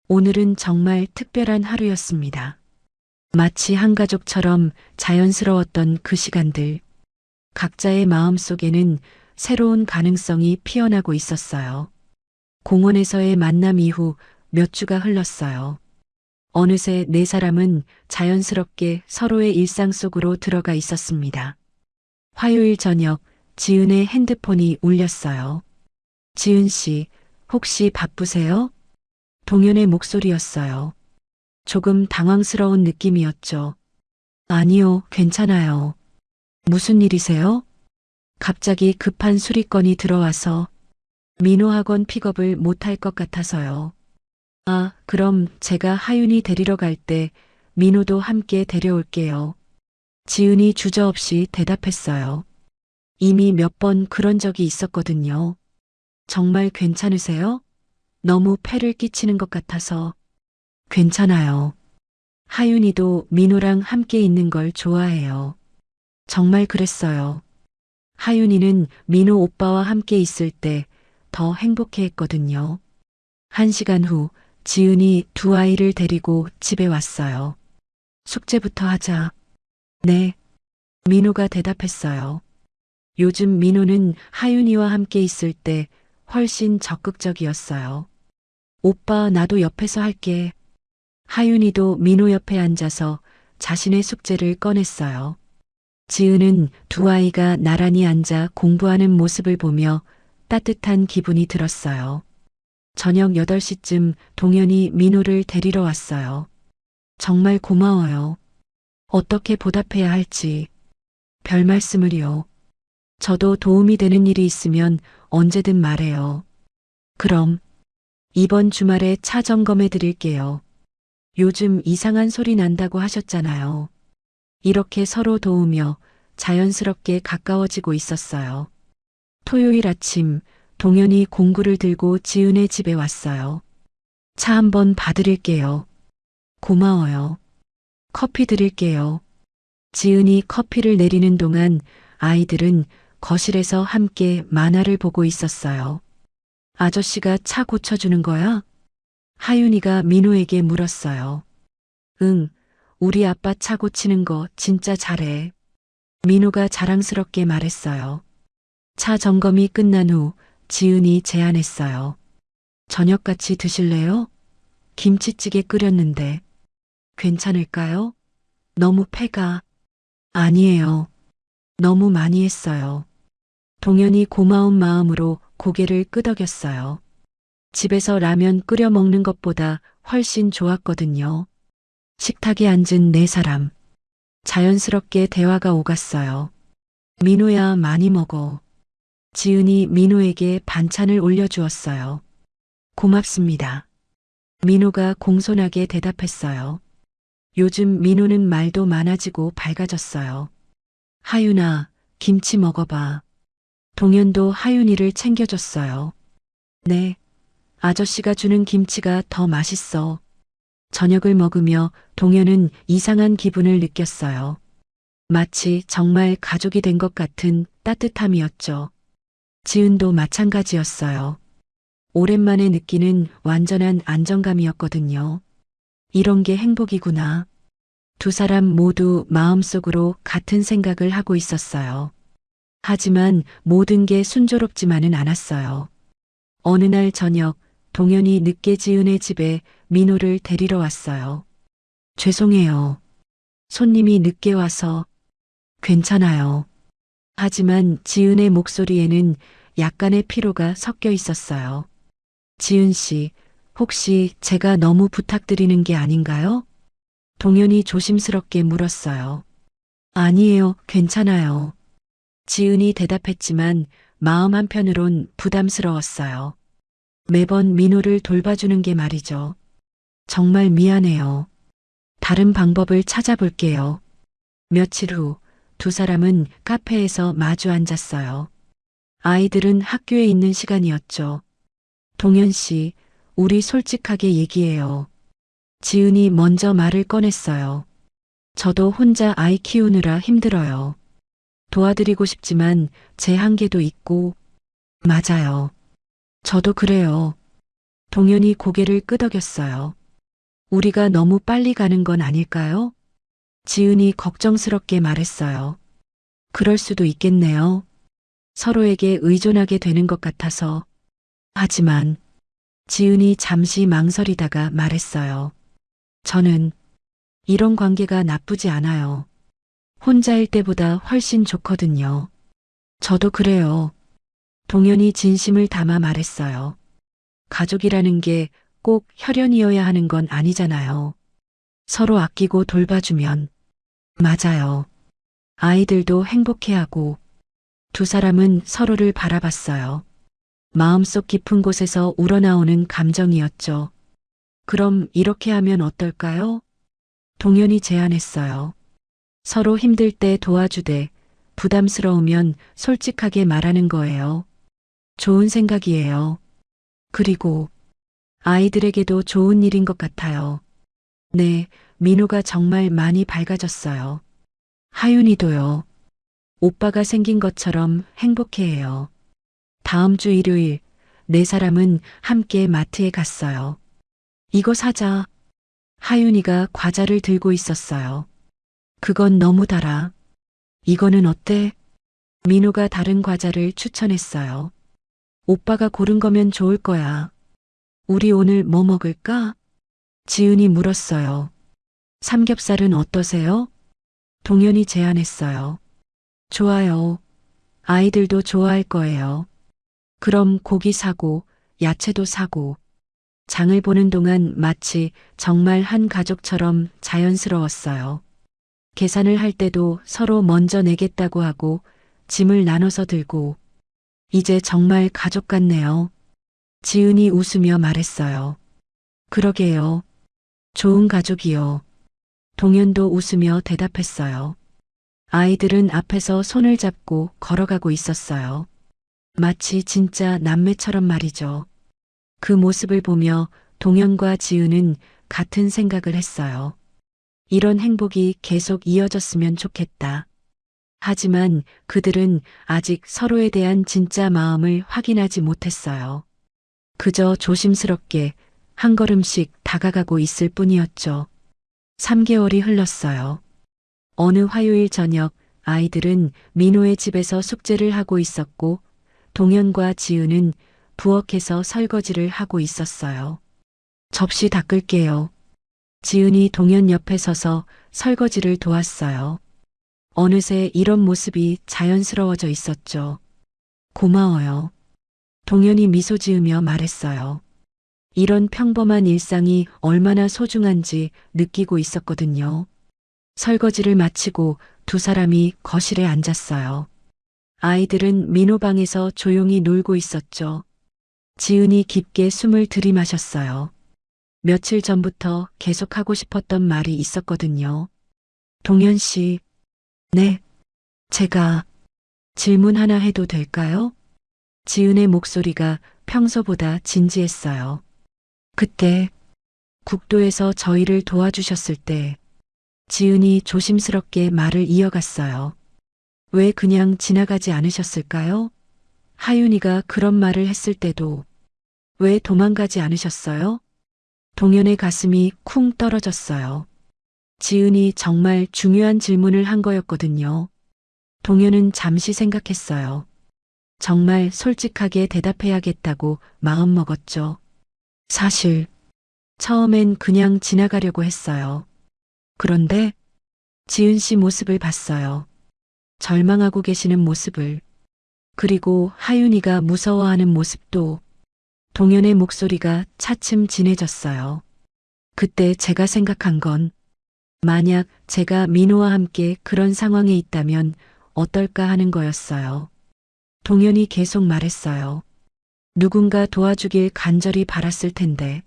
오늘은 정말 특별한 하루였습니다. 마치 한 가족처럼 자연스러웠던 그 시간들. 각자의 마음 속에는 새로운 가능성이 피어나고 있었어요. 공원에서의 만남 이후 몇 주가 흘렀어요. 어느새 네 사람은 자연스럽게 서로의 일상 속으로 들어가 있었습니다. 화요일 저녁 지은의 핸드폰이 울렸어요. 지은 씨, 혹시 바쁘세요? 동현의 목소리였어요. 조금 당황스러운 느낌이었죠. 아니요, 괜찮아요. 무슨 일이세요? 갑자기 급한 수리건이 들어와서 민호 학원 픽업을 못할 것 같아서요. 아, 그럼 제가 하윤이 데리러 갈 때 민호도 함께 데려올게요. 지은이 주저없이 대답했어요. 이미 몇 번 그런 적이 있었거든요. 정말 괜찮으세요? 너무 폐를 끼치는 것 같아서. 괜찮아요. 하윤이도 민호랑 함께 있는 걸 좋아해요. 정말 그랬어요. 하윤이는 민호 오빠와 함께 있을 때 더 행복해 했거든요. 1시간 후 지은이 두 아이를 데리고 집에 왔어요. 숙제부터 하자. 네. 민호가 대답했어요. 요즘 민호는 하윤이와 함께 있을 때 훨씬 적극적이었어요. 오빠, 나도 옆에서 할게. 하윤이도 민호 옆에 앉아서 자신의 숙제를 꺼냈어요. 지은은 두 아이가 나란히 앉아 공부하는 모습을 보며 따뜻한 기분이 들었어요. 저녁 8시쯤 동현이 민호를 데리러 왔어요. 정말 고마워요. 어떻게 보답해야 할지. 별 말씀을요. 저도 도움이 되는 일이 있으면 언제든 말해요. 그럼 이번 주말에 차 점검해 드릴게요. 요즘 이상한 소리 난다고 하셨잖아요. 이렇게 서로 도우며 자연스럽게 가까워지고 있었어요. 토요일 아침 동현이 공구를 들고 지은의 집에 왔어요. 차 한번 봐드릴게요. 고마워요. 커피 드릴게요. 지은이 커피를 내리는 동안 아이들은 거실에서 함께 만화를 보고 있었어요. 아저씨가 차 고쳐주는 거야? 하윤이가 민호에게 물었어요. 응, 우리 아빠 차 고치는 거 진짜 잘해. 민호가 자랑스럽게 말했어요. 차 점검이 끝난 후 지은이 제안했어요. 저녁 같이 드실래요? 김치찌개 끓였는데 괜찮을까요? 너무 패가. 아니에요. 너무 많이 했어요. 동현이 고마운 마음으로 고개를 끄덕였어요. 집에서 라면 끓여 먹는 것보다 훨씬 좋았거든요. 식탁에 앉은 네 사람. 자연스럽게 대화가 오갔어요. 민호야, 많이 먹어. 지은이 민호에게 반찬을 올려주었어요. 고맙습니다. 민호가 공손하게 대답했어요. 요즘 민호는 말도 많아지고 밝아졌어요. 하윤아, 김치 먹어봐. 동현도 하윤이를 챙겨줬어요. 네, 아저씨가 주는 김치가 더 맛있어. 저녁을 먹으며 동현은 이상한 기분을 느꼈어요. 마치 정말 가족이 된 것 같은 따뜻함이었죠. 지은도 마찬가지였어요. 오랜만에 느끼는 완전한 안정감이었거든요. 이런 게 행복이구나. 두 사람 모두 마음속으로 같은 생각을 하고 있었어요. 하지만 모든 게 순조롭지만은 않았어요. 어느 날 저녁, 동현이 늦게 지은의 집에 민호를 데리러 왔어요. 죄송해요. 손님이 늦게 와서. 괜찮아요. 하지만 지은의 목소리에는 약간의 피로가 섞여 있었어요. 지은 씨, 혹시 제가 너무 부탁드리는 게 아닌가요? 동현이 조심스럽게 물었어요. 아니에요, 괜찮아요. 지은이 대답했지만 마음 한편으론 부담스러웠어요. 매번 민호를 돌봐주는 게 말이죠. 정말 미안해요. 다른 방법을 찾아볼게요. 며칠 후 두 사람은 카페에서 마주 앉았어요. 아이들은 학교에 있는 시간이었죠. 동현 씨, 우리 솔직하게 얘기해요. 지은이 먼저 말을 꺼냈어요. 저도 혼자 아이 키우느라 힘들어요. 도와드리고 싶지만 제 한계도 있고. 맞아요. 저도 그래요. 동현이 고개를 끄덕였어요. 우리가 너무 빨리 가는 건 아닐까요? 지은이 걱정스럽게 말했어요. 그럴 수도 있겠네요. 서로에게 의존하게 되는 것 같아서. 하지만 지은이 잠시 망설이다가 말했어요. 저는 이런 관계가 나쁘지 않아요. 혼자일 때보다 훨씬 좋거든요. 저도 그래요. 동현이 진심을 담아 말했어요. 가족이라는 게 꼭 혈연이어야 하는 건 아니잖아요. 서로 아끼고 돌봐주면. 맞아요. 아이들도 행복해하고. 두 사람은 서로를 바라봤어요. 마음속 깊은 곳에서 우러나오는 감정이었죠. 그럼 이렇게 하면 어떨까요? 동현이 제안했어요. 서로 힘들 때 도와주되 부담스러우면 솔직하게 말하는 거예요. 좋은 생각이에요. 그리고 아이들에게도 좋은 일인 것 같아요. 네, 민호가 정말 많이 밝아졌어요. 하윤이도요. 오빠가 생긴 것처럼 행복해해요. 다음 주 일요일, 네 사람은 함께 마트에 갔어요. 이거 사자. 하윤이가 과자를 들고 있었어요. 그건 너무 달아. 이거는 어때? 민호가 다른 과자를 추천했어요. 오빠가 고른 거면 좋을 거야. 우리 오늘 뭐 먹을까? 지은이 물었어요. 삼겹살은 어떠세요? 동현이 제안했어요. 좋아요. 아이들도 좋아할 거예요. 그럼 고기 사고, 야채도 사고. 장을 보는 동안 마치 정말 한 가족처럼 자연스러웠어요. 계산을 할 때도 서로 먼저 내겠다고 하고 짐을 나눠서 들고. 이제 정말 가족 같네요. 지은이 웃으며 말했어요. 그러게요. 좋은 가족이요. 동현도 웃으며 대답했어요. 아이들은 앞에서 손을 잡고 걸어가고 있었어요. 마치 진짜 남매처럼 말이죠. 그 모습을 보며 동현과 지은은 같은 생각을 했어요. 이런 행복이 계속 이어졌으면 좋겠다. 하지만 그들은 아직 서로에 대한 진짜 마음을 확인하지 못했어요. 그저 조심스럽게 한 걸음씩 다가가고 있을 뿐이었죠. 3개월이 흘렀어요. 어느 화요일 저녁 아이들은 민호의 집에서 숙제를 하고 있었고 동현과 지은은 부엌에서 설거지를 하고 있었어요. 접시 닦을게요. 지은이 동현 옆에 서서 설거지를 도왔어요. 어느새 이런 모습이 자연스러워져 있었죠. 고마워요. 동현이 미소 지으며 말했어요. 이런 평범한 일상이 얼마나 소중한지 느끼고 있었거든요. 설거지를 마치고 두 사람이 거실에 앉았어요. 아이들은 민호 방에서 조용히 놀고 있었죠. 지은이 깊게 숨을 들이마셨어요. 며칠 전부터 계속하고 싶었던 말이 있었거든요. 동현 씨, 네, 제가 질문 하나 해도 될까요? 지은의 목소리가 평소보다 진지했어요. 그때 국도에서 저희를 도와주셨을 때 지은이 조심스럽게 말을 이어갔어요. 왜 그냥 지나가지 않으셨을까요? 하윤이가 그런 말을 했을 때도 왜 도망가지 않으셨어요? 동현의 가슴이 쿵 떨어졌어요. 지은이 정말 중요한 질문을 한 거였거든요. 동현은 잠시 생각했어요. 정말 솔직하게 대답해야겠다고 마음먹었죠. 사실 처음엔 그냥 지나가려고 했어요. 그런데 지은 씨 모습을 봤어요. 절망하고 계시는 모습을. 그리고 하윤이가 무서워하는 모습도. 동현의 목소리가 차츰 진해졌어요. 그때 제가 생각한 건 만약 제가 민호와 함께 그런 상황에 있다면 어떨까 하는 거였어요. 동현이 계속 말했어요. 누군가 도와주길 간절히 바랐을 텐데.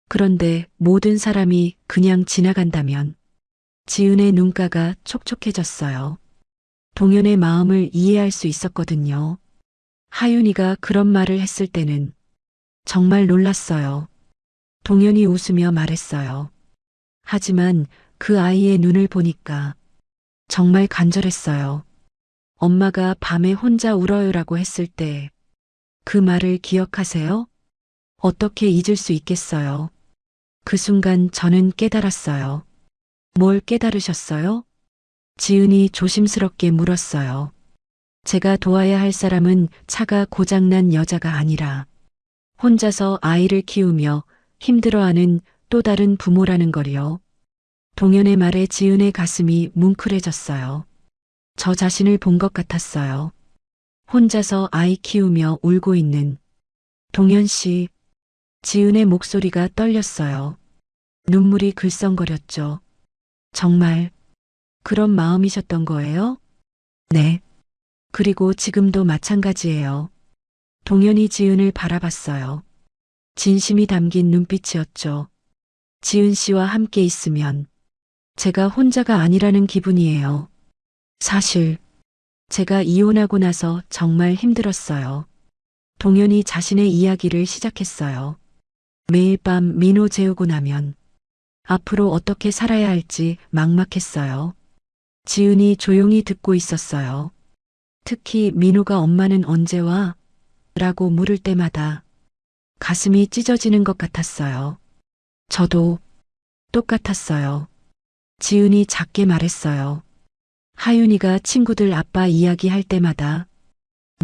그런데 모든 사람이 그냥 지나간다면. 지은의 눈가가 촉촉해졌어요. 동현의 마음을 이해할 수 있었거든요. 하윤이가 그런 말을 했을 때는 정말 놀랐어요. 동현이 웃으며 말했어요. 하지만 그 아이의 눈을 보니까 정말 간절했어요. 엄마가 밤에 혼자 울어요라고 했을 때 그 말을 기억하세요? 어떻게 잊을 수 있겠어요? 그 순간 저는 깨달았어요. 뭘 깨달으셨어요? 지은이 조심스럽게 물었어요. 제가 도와야 할 사람은 차가 고장난 여자가 아니라 혼자서 아이를 키우며 힘들어하는 또 다른 부모라는 걸요. 동현의 말에 지은의 가슴이 뭉클해졌어요. 저 자신을 본 것 같았어요. 혼자서 아이 키우며 울고 있는 동현 씨. 지은의 목소리가 떨렸어요. 눈물이 글썽거렸죠. 정말 그런 마음이셨던 거예요? 네. 그리고 지금도 마찬가지예요. 동현이 지은을 바라봤어요. 진심이 담긴 눈빛이었죠. 지은 씨와 함께 있으면 제가 혼자가 아니라는 기분이에요. 사실 제가 이혼하고 나서 정말 힘들었어요. 동현이 자신의 이야기를 시작했어요. 매일 밤 민호 재우고 나면 앞으로 어떻게 살아야 할지 막막했어요. 지은이 조용히 듣고 있었어요. 특히 민호가 엄마는 언제 와? 라고 물을 때마다 가슴이 찢어지는 것 같았어요. 저도 똑같았어요. 지은이 작게 말했어요. 하윤이가 친구들 아빠 이야기할 때마다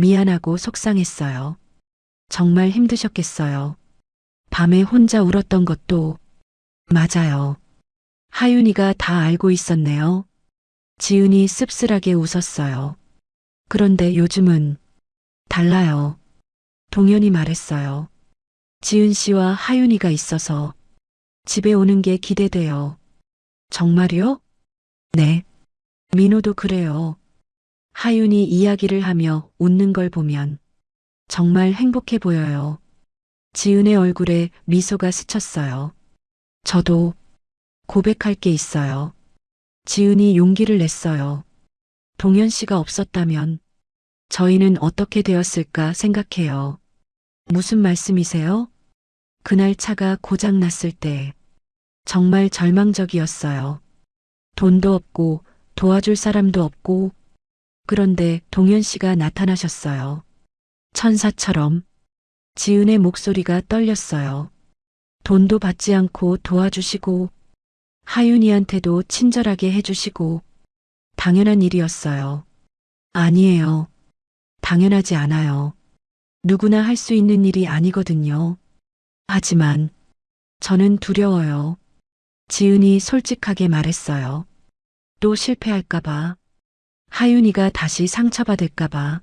미안하고 속상했어요. 정말 힘드셨겠어요. 밤에 혼자 울었던 것도. 맞아요. 하윤이가 다 알고 있었네요. 지은이 씁쓸하게 웃었어요. 그런데 요즘은 달라요. 동현이 말했어요. 지은 씨와 하윤이가 있어서 집에 오는 게 기대돼요. 정말요? 네. 민호도 그래요. 하윤이 이야기를 하며 웃는 걸 보면 정말 행복해 보여요. 지은의 얼굴에 미소가 스쳤어요. 저도 고백할 게 있어요. 지은이 용기를 냈어요. 동현 씨가 없었다면 저희는 어떻게 되었을까 생각해요. 무슨 말씀이세요? 그날 차가 고장 났을 때 정말 절망적이었어요. 돈도 없고 도와줄 사람도 없고. 그런데 동현 씨가 나타나셨어요. 천사처럼. 지은의 목소리가 떨렸어요. 돈도 받지 않고 도와주시고, 하윤이한테도 친절하게 해주시고, 당연한 일이었어요. 아니에요. 당연하지 않아요. 누구나 할 수 있는 일이 아니거든요. 하지만 저는 두려워요. 지은이 솔직하게 말했어요. 또 실패할까봐. 하윤이가 다시 상처받을까봐.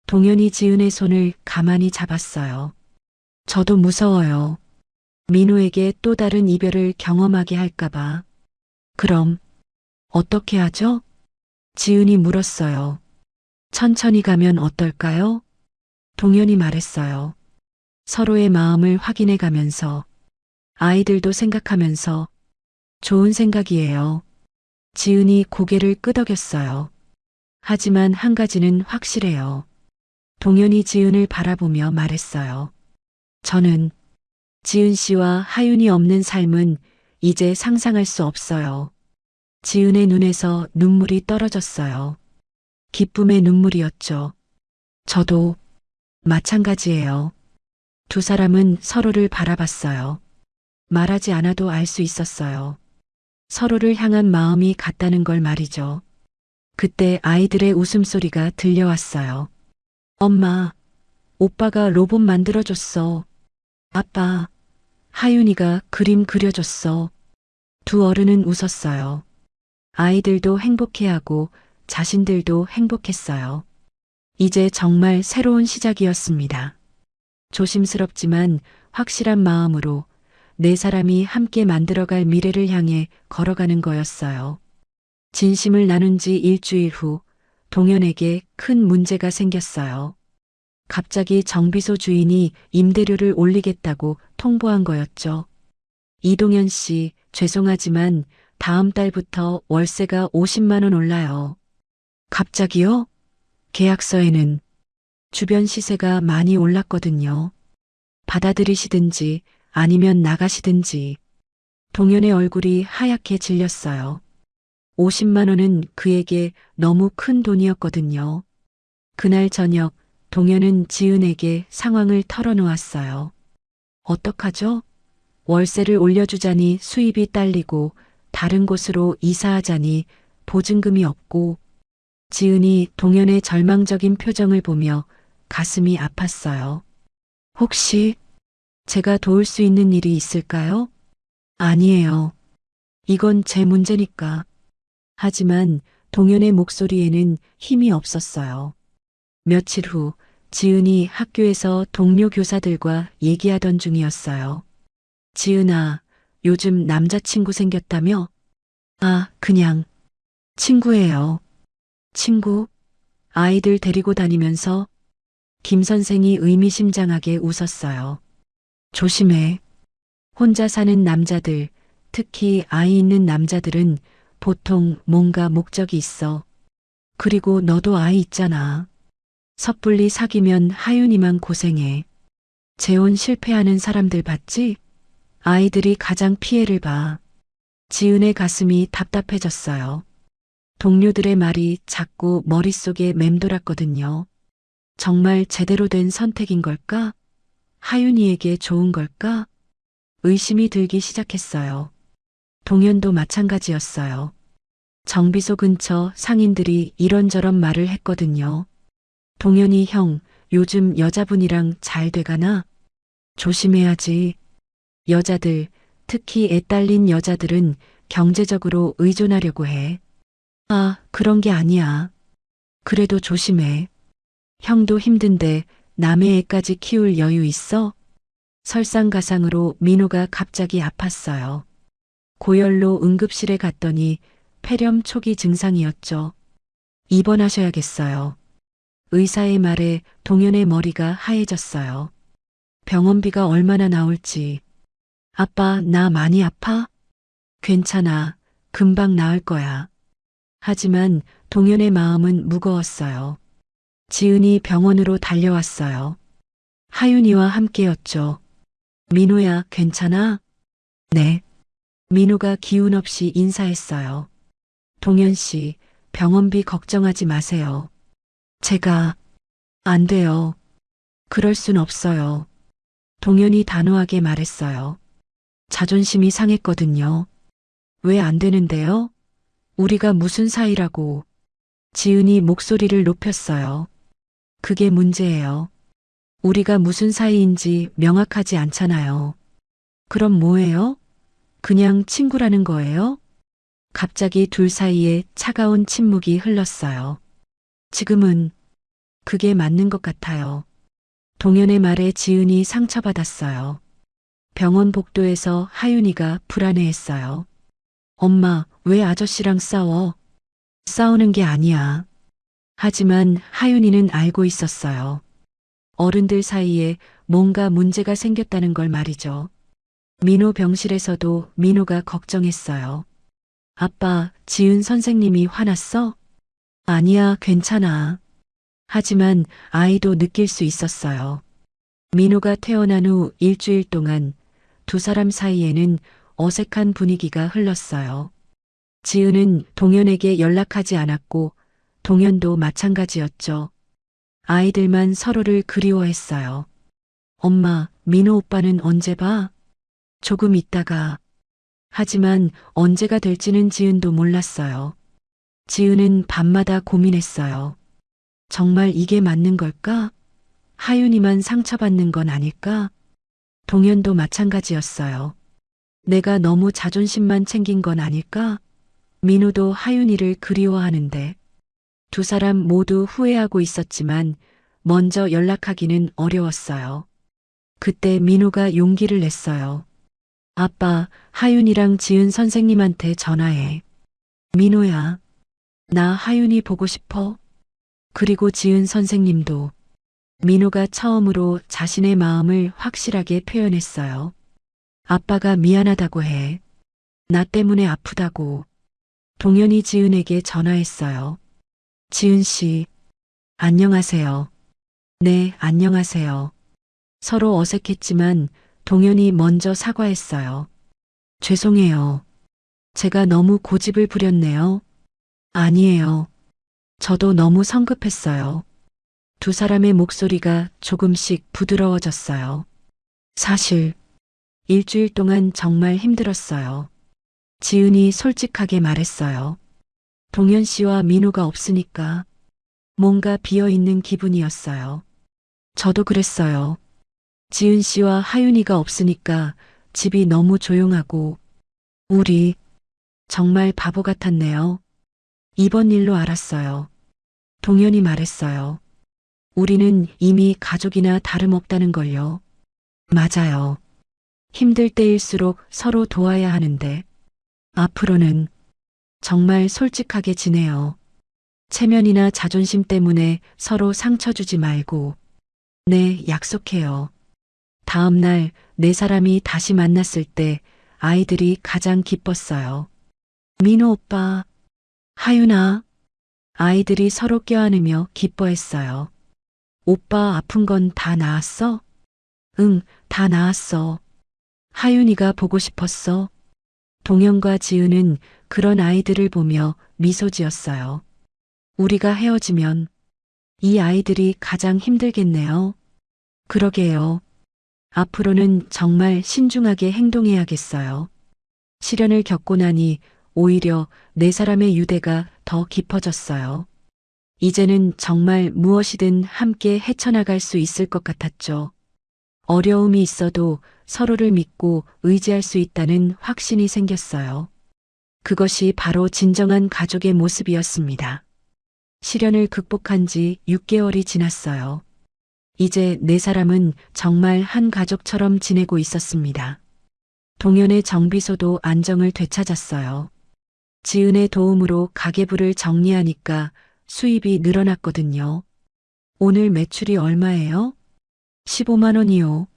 동현이 지은의 손을 가만히 잡았어요. 저도 무서워요. 민호에게 또 다른 이별을 경험하게 할까봐. 그럼 어떻게 하죠? 지은이 물었어요. 천천히 가면 어떨까요? 동현이 말했어요. 서로의 마음을 확인해 가면서, 아이들도 생각하면서. 좋은 생각이에요. 지은이 고개를 끄덕였어요. 하지만 한 가지는 확실해요. 동현이 지은을 바라보며 말했어요. 저는 지은 씨와 하윤이 없는 삶은 이제 상상할 수 없어요. 지은의 눈에서 눈물이 떨어졌어요. 기쁨의 눈물이었죠. 저도 마찬가지예요. 두 사람은 서로를 바라봤어요. 말하지 않아도 알 수 있었어요. 서로를 향한 마음이 같다는 걸 말이죠. 그때 아이들의 웃음소리가 들려왔어요. 엄마, 오빠가 로봇 만들어줬어. 아빠, 하윤이가 그림 그려줬어. 두 어른은 웃었어요. 아이들도 행복해하고 자신들도 행복했어요. 이제 정말 새로운 시작이었습니다. 조심스럽지만 확실한 마음으로 네 사람이 함께 만들어갈 미래를 향해 걸어가는 거였어요. 진심을 나눈 지 일주일 후 동현에게 큰 문제가 생겼어요. 갑자기 정비소 주인이 임대료를 올리겠다고 통보한 거였죠. 이동현 씨, 죄송하지만 다음 달부터 월세가 50만 원 올라요. 갑자기요? 계약서에는 주변 시세가 많이 올랐거든요. 받아들이시든지 아니면 나가시든지. 동현의 얼굴이 하얗게 질렸어요. 50만 원은 그에게 너무 큰 돈이었거든요. 그날 저녁 동현은 지은에게 상황을 털어놓았어요. 어떡하죠? 월세를 올려주자니 수입이 딸리고 다른 곳으로 이사하자니 보증금이 없고. 지은이 동현의 절망적인 표정을 보며 가슴이 아팠어요. 혹시 제가 도울 수 있는 일이 있을까요? 아니에요. 이건 제 문제니까. 하지만 동현의 목소리에는 힘이 없었어요. 며칠 후 지은이 학교에서 동료 교사들과 얘기하던 중이었어요. 지은아, 요즘 남자친구 생겼다며? 아, 그냥 친구예요. 친구? 아이들 데리고 다니면서? 김 선생이 의미심장하게 웃었어요. 조심해. 혼자 사는 남자들, 특히 아이 있는 남자들은 보통 뭔가 목적이 있어. 그리고 너도 아이 있잖아. 섣불리 사귀면 하윤이만 고생해. 재혼 실패하는 사람들 봤지? 아이들이 가장 피해를 봐. 지은의 가슴이 답답해졌어요. 동료들의 말이 자꾸 머릿속에 맴돌았거든요. 정말 제대로 된 선택인 걸까? 하윤이에게 좋은 걸까? 의심이 들기 시작했어요. 동현도 마찬가지였어요. 정비소 근처 상인들이 이런저런 말을 했거든요. 동현이 형, 요즘 여자분이랑 잘 돼가나? 조심해야지. 여자들, 특히 애 딸린 여자들은 경제적으로 의존하려고 해. 아, 그런 게 아니야. 그래도 조심해. 형도 힘든데 남의 애까지 키울 여유 있어? 설상가상으로 민호가 갑자기 아팠어요. 고열로 응급실에 갔더니 폐렴 초기 증상이었죠. 입원하셔야겠어요. 의사의 말에 동현의 머리가 하얘졌어요. 병원비가 얼마나 나올지. 아빠, 나 많이 아파? 괜찮아. 금방 나을 거야. 하지만 동현의 마음은 무거웠어요. 지은이 병원으로 달려왔어요. 하윤이와 함께였죠. 민호야, 괜찮아? 네. 민호가 기운 없이 인사했어요. 동현 씨, 병원비 걱정하지 마세요. 제가 안 돼요. 그럴 순 없어요. 동현이 단호하게 말했어요. 자존심이 상했거든요. 왜 안 되는데요? 우리가 무슨 사이라고. 지은이 목소리를 높였어요. 그게 문제예요. 우리가 무슨 사이인지 명확하지 않잖아요. 그럼 뭐예요? 그냥 친구라는 거예요? 갑자기 둘 사이에 차가운 침묵이 흘렀어요. 지금은 그게 맞는 것 같아요. 동현의 말에 지은이 상처받았어요. 병원 복도에서 하윤이가 불안해했어요. 엄마, 왜 아저씨랑 싸워? 싸우는 게 아니야. 하지만 하윤이는 알고 있었어요. 어른들 사이에 뭔가 문제가 생겼다는 걸 말이죠. 민호 병실에서도 민호가 걱정했어요. 아빠, 지은 선생님이 화났어? 아니야, 괜찮아. 하지만 아이도 느낄 수 있었어요. 민호가 태어난 후 일주일 동안 두 사람 사이에는 어색한 분위기가 흘렀어요. 지은은 동현에게 연락하지 않았고 동현도 마찬가지였죠. 아이들만 서로를 그리워했어요. 엄마, 민호 오빠는 언제 봐? 조금 있다가. 하지만 언제가 될지는 지은도 몰랐어요. 지은은 밤마다 고민했어요. 정말 이게 맞는 걸까? 하윤이만 상처받는 건 아닐까? 동현도 마찬가지였어요. 내가 너무 자존심만 챙긴 건 아닐까? 민호도 하윤이를 그리워하는데. 두 사람 모두 후회하고 있었지만 먼저 연락하기는 어려웠어요. 그때 민호가 용기를 냈어요. 아빠, 하윤이랑 지은 선생님한테 전화해. 민호야, 나 하윤이 보고 싶어. 그리고 지은 선생님도. 민호가 처음으로 자신의 마음을 확실하게 표현했어요. 아빠가 미안하다고 해. 나 때문에 아프다고. 동현이 지은에게 전화했어요. 지은 씨, 안녕하세요. 네, 안녕하세요. 서로 어색했지만 동현이 먼저 사과했어요. 죄송해요. 제가 너무 고집을 부렸네요. 아니에요. 저도 너무 성급했어요. 두 사람의 목소리가 조금씩 부드러워졌어요. 사실 일주일 동안 정말 힘들었어요. 지은이 솔직하게 말했어요. 동현 씨와 민호가 없으니까 뭔가 비어있는 기분이었어요. 저도 그랬어요. 지은 씨와 하윤이가 없으니까 집이 너무 조용하고 우리 정말 바보 같았네요. 이번 일로 알았어요. 동현이 말했어요. 우리는 이미 가족이나 다름없다는 걸요. 맞아요. 힘들 때일수록 서로 도와야 하는데 앞으로는 정말 솔직하게 지내요. 체면이나 자존심 때문에 서로 상처 주지 말고. 네, 약속해요. 다음 날 네 사람이 다시 만났을 때 아이들이 가장 기뻤어요. 민호 오빠, 하윤아. 아이들이 서로 껴안으며 기뻐했어요. 오빠 아픈 건 다 나았어? 응, 다 나았어. 하윤이가 보고 싶었어. 동현과 지은은 그런 아이들을 보며 미소 지었어요. 우리가 헤어지면 이 아이들이 가장 힘들겠네요. 그러게요. 앞으로는 정말 신중하게 행동해야겠어요. 시련을 겪고 나니 오히려 네 사람의 유대가 더 깊어졌어요. 이제는 정말 무엇이든 함께 헤쳐나갈 수 있을 것 같았죠. 어려움이 있어도 서로를 믿고 의지할 수 있다는 확신이 생겼어요. 그것이 바로 진정한 가족의 모습이었습니다. 시련을 극복한 지 6개월이 지났어요. 이제 네 사람은 정말 한 가족처럼 지내고 있었습니다. 동현의 정비소도 안정을 되찾았어요. 지은의 도움으로 가계부를 정리하니까 수입이 늘어났거든요. 오늘 매출이 얼마예요? 15만 원이요.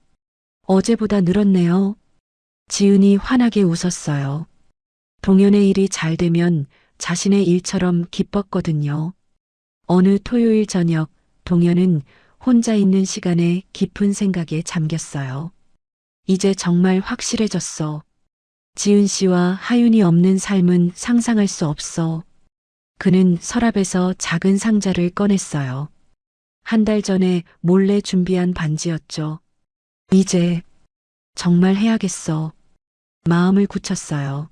어제보다 늘었네요. 지은이 환하게 웃었어요. 동현의 일이 잘 되면 자신의 일처럼 기뻤거든요. 어느 토요일 저녁 동현은 혼자 있는 시간에 깊은 생각에 잠겼어요. 이제 정말 확실해졌어. 지은 씨와 하윤이 없는 삶은 상상할 수 없어. 그는 서랍에서 작은 상자를 꺼냈어요. 한 달 전에 몰래 준비한 반지였죠. 이제 정말 해야겠어. 마음을 굳혔어요.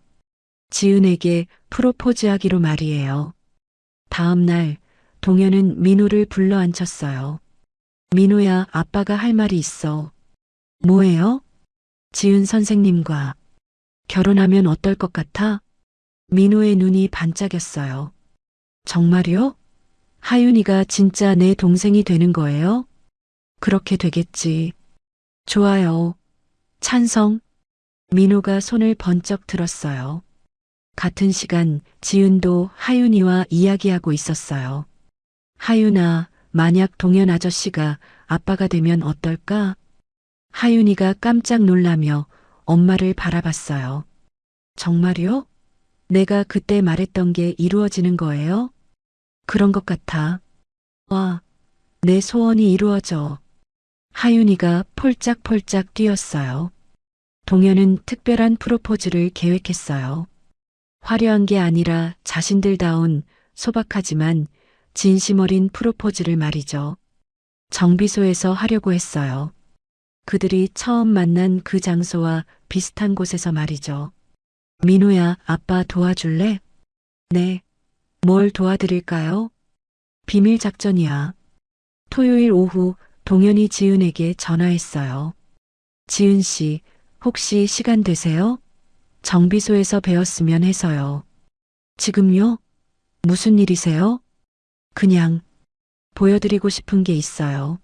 지은에게 프로포즈하기로 말이에요. 다음 날 동현은 민호를 불러 앉혔어요. 민호야, 아빠가 할 말이 있어. 뭐예요? 지은 선생님과 결혼하면 어떨 것 같아? 민호의 눈이 반짝였어요. 정말요? 하윤이가 진짜 내 동생이 되는 거예요? 그렇게 되겠지. 좋아요. 찬성. 민호가 손을 번쩍 들었어요. 같은 시간 지은도 하윤이와 이야기하고 있었어요. 하윤아, 만약 동현 아저씨가 아빠가 되면 어떨까? 하윤이가 깜짝 놀라며 엄마를 바라봤어요. 정말요? 내가 그때 말했던 게 이루어지는 거예요? 그런 것 같아. 와, 내 소원이 이루어져. 하윤이가 폴짝폴짝 뛰었어요. 동현은 특별한 프로포즈를 계획했어요. 화려한 게 아니라 자신들다운 소박하지만 진심 어린 프로포즈를 말이죠. 정비소에서 하려고 했어요. 그들이 처음 만난 그 장소와 비슷한 곳에서 말이죠. 민호야, 아빠 도와줄래? 네. 뭘 도와드릴까요? 비밀 작전이야. 토요일 오후 동현이 지은에게 전화했어요. 지은 씨, 혹시 시간 되세요? 정비소에서 배웠으면 해서요. 지금요? 무슨 일이세요? 그냥 보여드리고 싶은 게 있어요.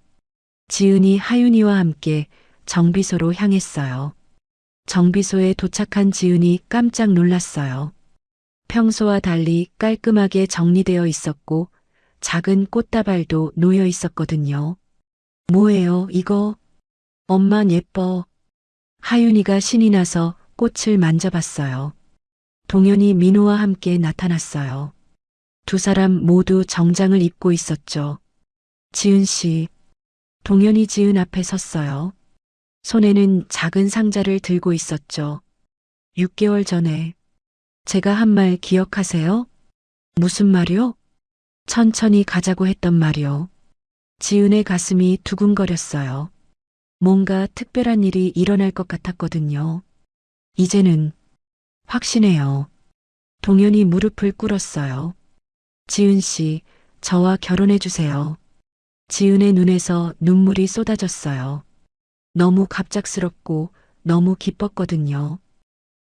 지은이 하윤이와 함께 정비소로 향했어요. 정비소에 도착한 지은이 깜짝 놀랐어요. 평소와 달리 깔끔하게 정리되어 있었고 작은 꽃다발도 놓여 있었거든요. 뭐예요, 이거? 엄만 예뻐. 하윤이가 신이 나서 꽃을 만져봤어요. 동현이 민호와 함께 나타났어요. 두 사람 모두 정장을 입고 있었죠. 지은 씨. 동현이 지은 앞에 섰어요. 손에는 작은 상자를 들고 있었죠. 6개월 전에 제가 한 말 기억하세요? 무슨 말이요? 천천히 가자고 했던 말이요. 지은의 가슴이 두근거렸어요. 뭔가 특별한 일이 일어날 것 같았거든요. 이제는 확신해요. 동현이 무릎을 꿇었어요. 지은 씨, 저와 결혼해 주세요. 지은의 눈에서 눈물이 쏟아졌어요. 너무 갑작스럽고 너무 기뻤거든요.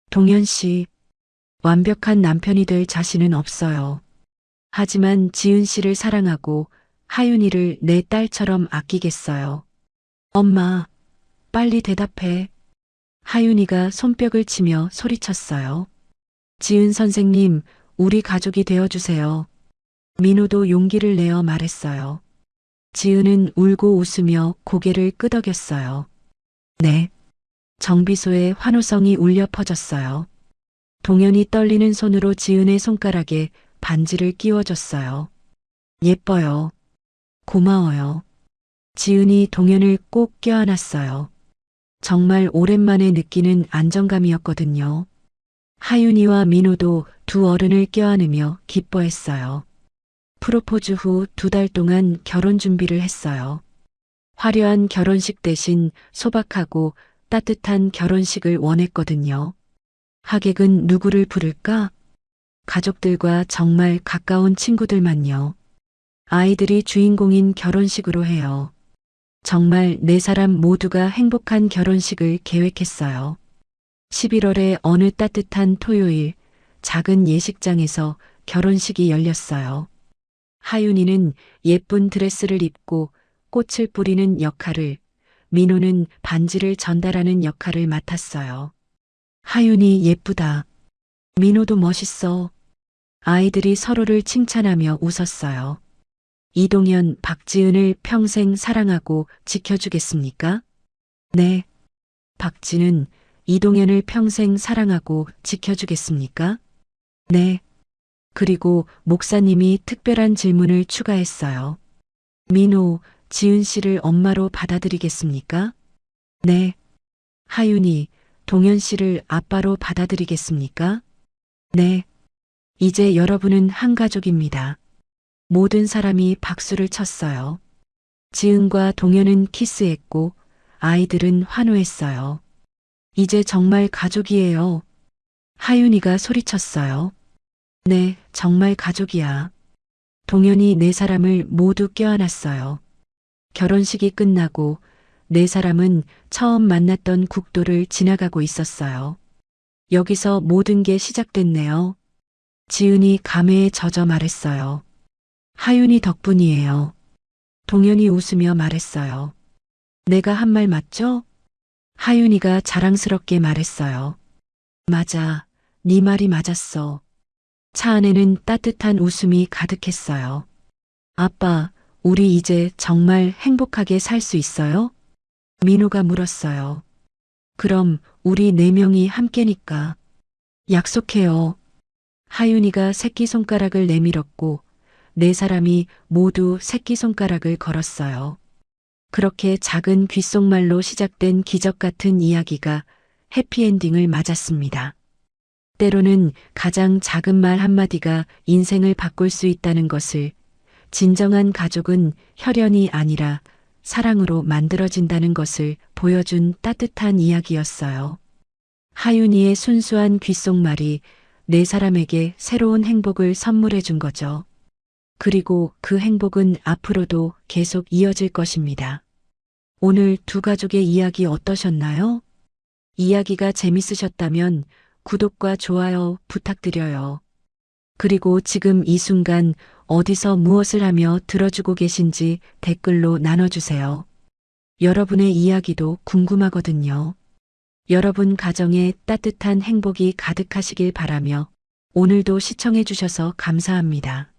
동현 씨, 완벽한 남편이 될 자신은 없어요. 하지만 지은 씨를 사랑하고 하윤이를 내 딸처럼 아끼겠어요. 엄마, 빨리 대답해. 하윤이가 손뼉을 치며 소리쳤어요. 지은 선생님, 우리 가족이 되어주세요. 민호도 용기를 내어 말했어요. 지은은 울고 웃으며 고개를 끄덕였어요. 네. 정비소에 환호성이 울려 퍼졌어요. 동현이 떨리는 손으로 지은의 손가락에 반지를 끼워줬어요. 예뻐요. 고마워요. 지은이 동현을 꼭 껴안았어요. 정말 오랜만에 느끼는 안정감이었거든요. 하윤이와 민호도 두 어른을 껴안으며 기뻐했어요. 프로포즈 후 2달 동안 결혼 준비를 했어요. 화려한 결혼식 대신 소박하고 따뜻한 결혼식을 원했거든요. 하객은 누구를 부를까? 가족들과 정말 가까운 친구들만요. 아이들이 주인공인 결혼식으로 해요. 정말 4사람 모두가 행복한 결혼식을 계획했어요. 11월의 어느 따뜻한 토요일, 작은 예식장에서 결혼식이 열렸어요. 하윤이는 예쁜 드레스를 입고 꽃을 뿌리는 역할을, 민호는 반지를 전달하는 역할을 맡았어요. 하윤이 예쁘다. 민호도 멋있어. 아이들이 서로를 칭찬하며 웃었어요. 이동현, 박지은을 평생 사랑하고 지켜주겠습니까? 네. 박지는 이동현을 평생 사랑하고 지켜주겠습니까? 네. 그리고 목사님이 특별한 질문을 추가했어요. 민호, 지은 씨를 엄마로 받아들이겠습니까? 네. 하윤이, 동현 씨를 아빠로 받아들이겠습니까? 네. 이제 여러분은 한 가족입니다. 모든 사람이 박수를 쳤어요. 지은과 동현은 키스했고 아이들은 환호했어요. 이제 정말 가족이에요. 하윤이가 소리쳤어요. 네, 정말 가족이야. 동현이 네 사람을 모두 껴안았어요. 결혼식이 끝나고 네 사람은 처음 만났던 국도를 지나가고 있었어요. 여기서 모든 게 시작됐네요. 지은이 감회에 젖어 말했어요. 하윤이 덕분이에요. 동현이 웃으며 말했어요. 내가 한 말 맞죠? 하윤이가 자랑스럽게 말했어요. 맞아. 네 말이 맞았어. 차 안에는 따뜻한 웃음이 가득했어요. 아빠, 우리 이제 정말 행복하게 살 수 있어요? 민호가 물었어요. 그럼 우리 네 명이 함께니까. 약속해요. 하윤이가 새끼손가락을 내밀었고 네 사람이 모두 새끼손가락을 걸었어요. 그렇게 작은 귓속말로 시작된 기적 같은 이야기가 해피엔딩을 맞았습니다. 때로는 가장 작은 말 한마디가 인생을 바꿀 수 있다는 것을, 진정한 가족은 혈연이 아니라 사랑으로 만들어진다는 것을 보여준 따뜻한 이야기였어요. 하윤이의 순수한 귓속말이 네 사람에게 새로운 행복을 선물해 준 거죠. 그리고 그 행복은 앞으로도 계속 이어질 것입니다. 오늘 두 가족의 이야기 어떠셨나요? 이야기가 재밌으셨다면 구독과 좋아요 부탁드려요. 그리고 지금 이 순간 어디서 무엇을 하며 들어주고 계신지 댓글로 나눠주세요. 여러분의 이야기도 궁금하거든요. 여러분 가정에 따뜻한 행복이 가득하시길 바라며 오늘도 시청해주셔서 감사합니다.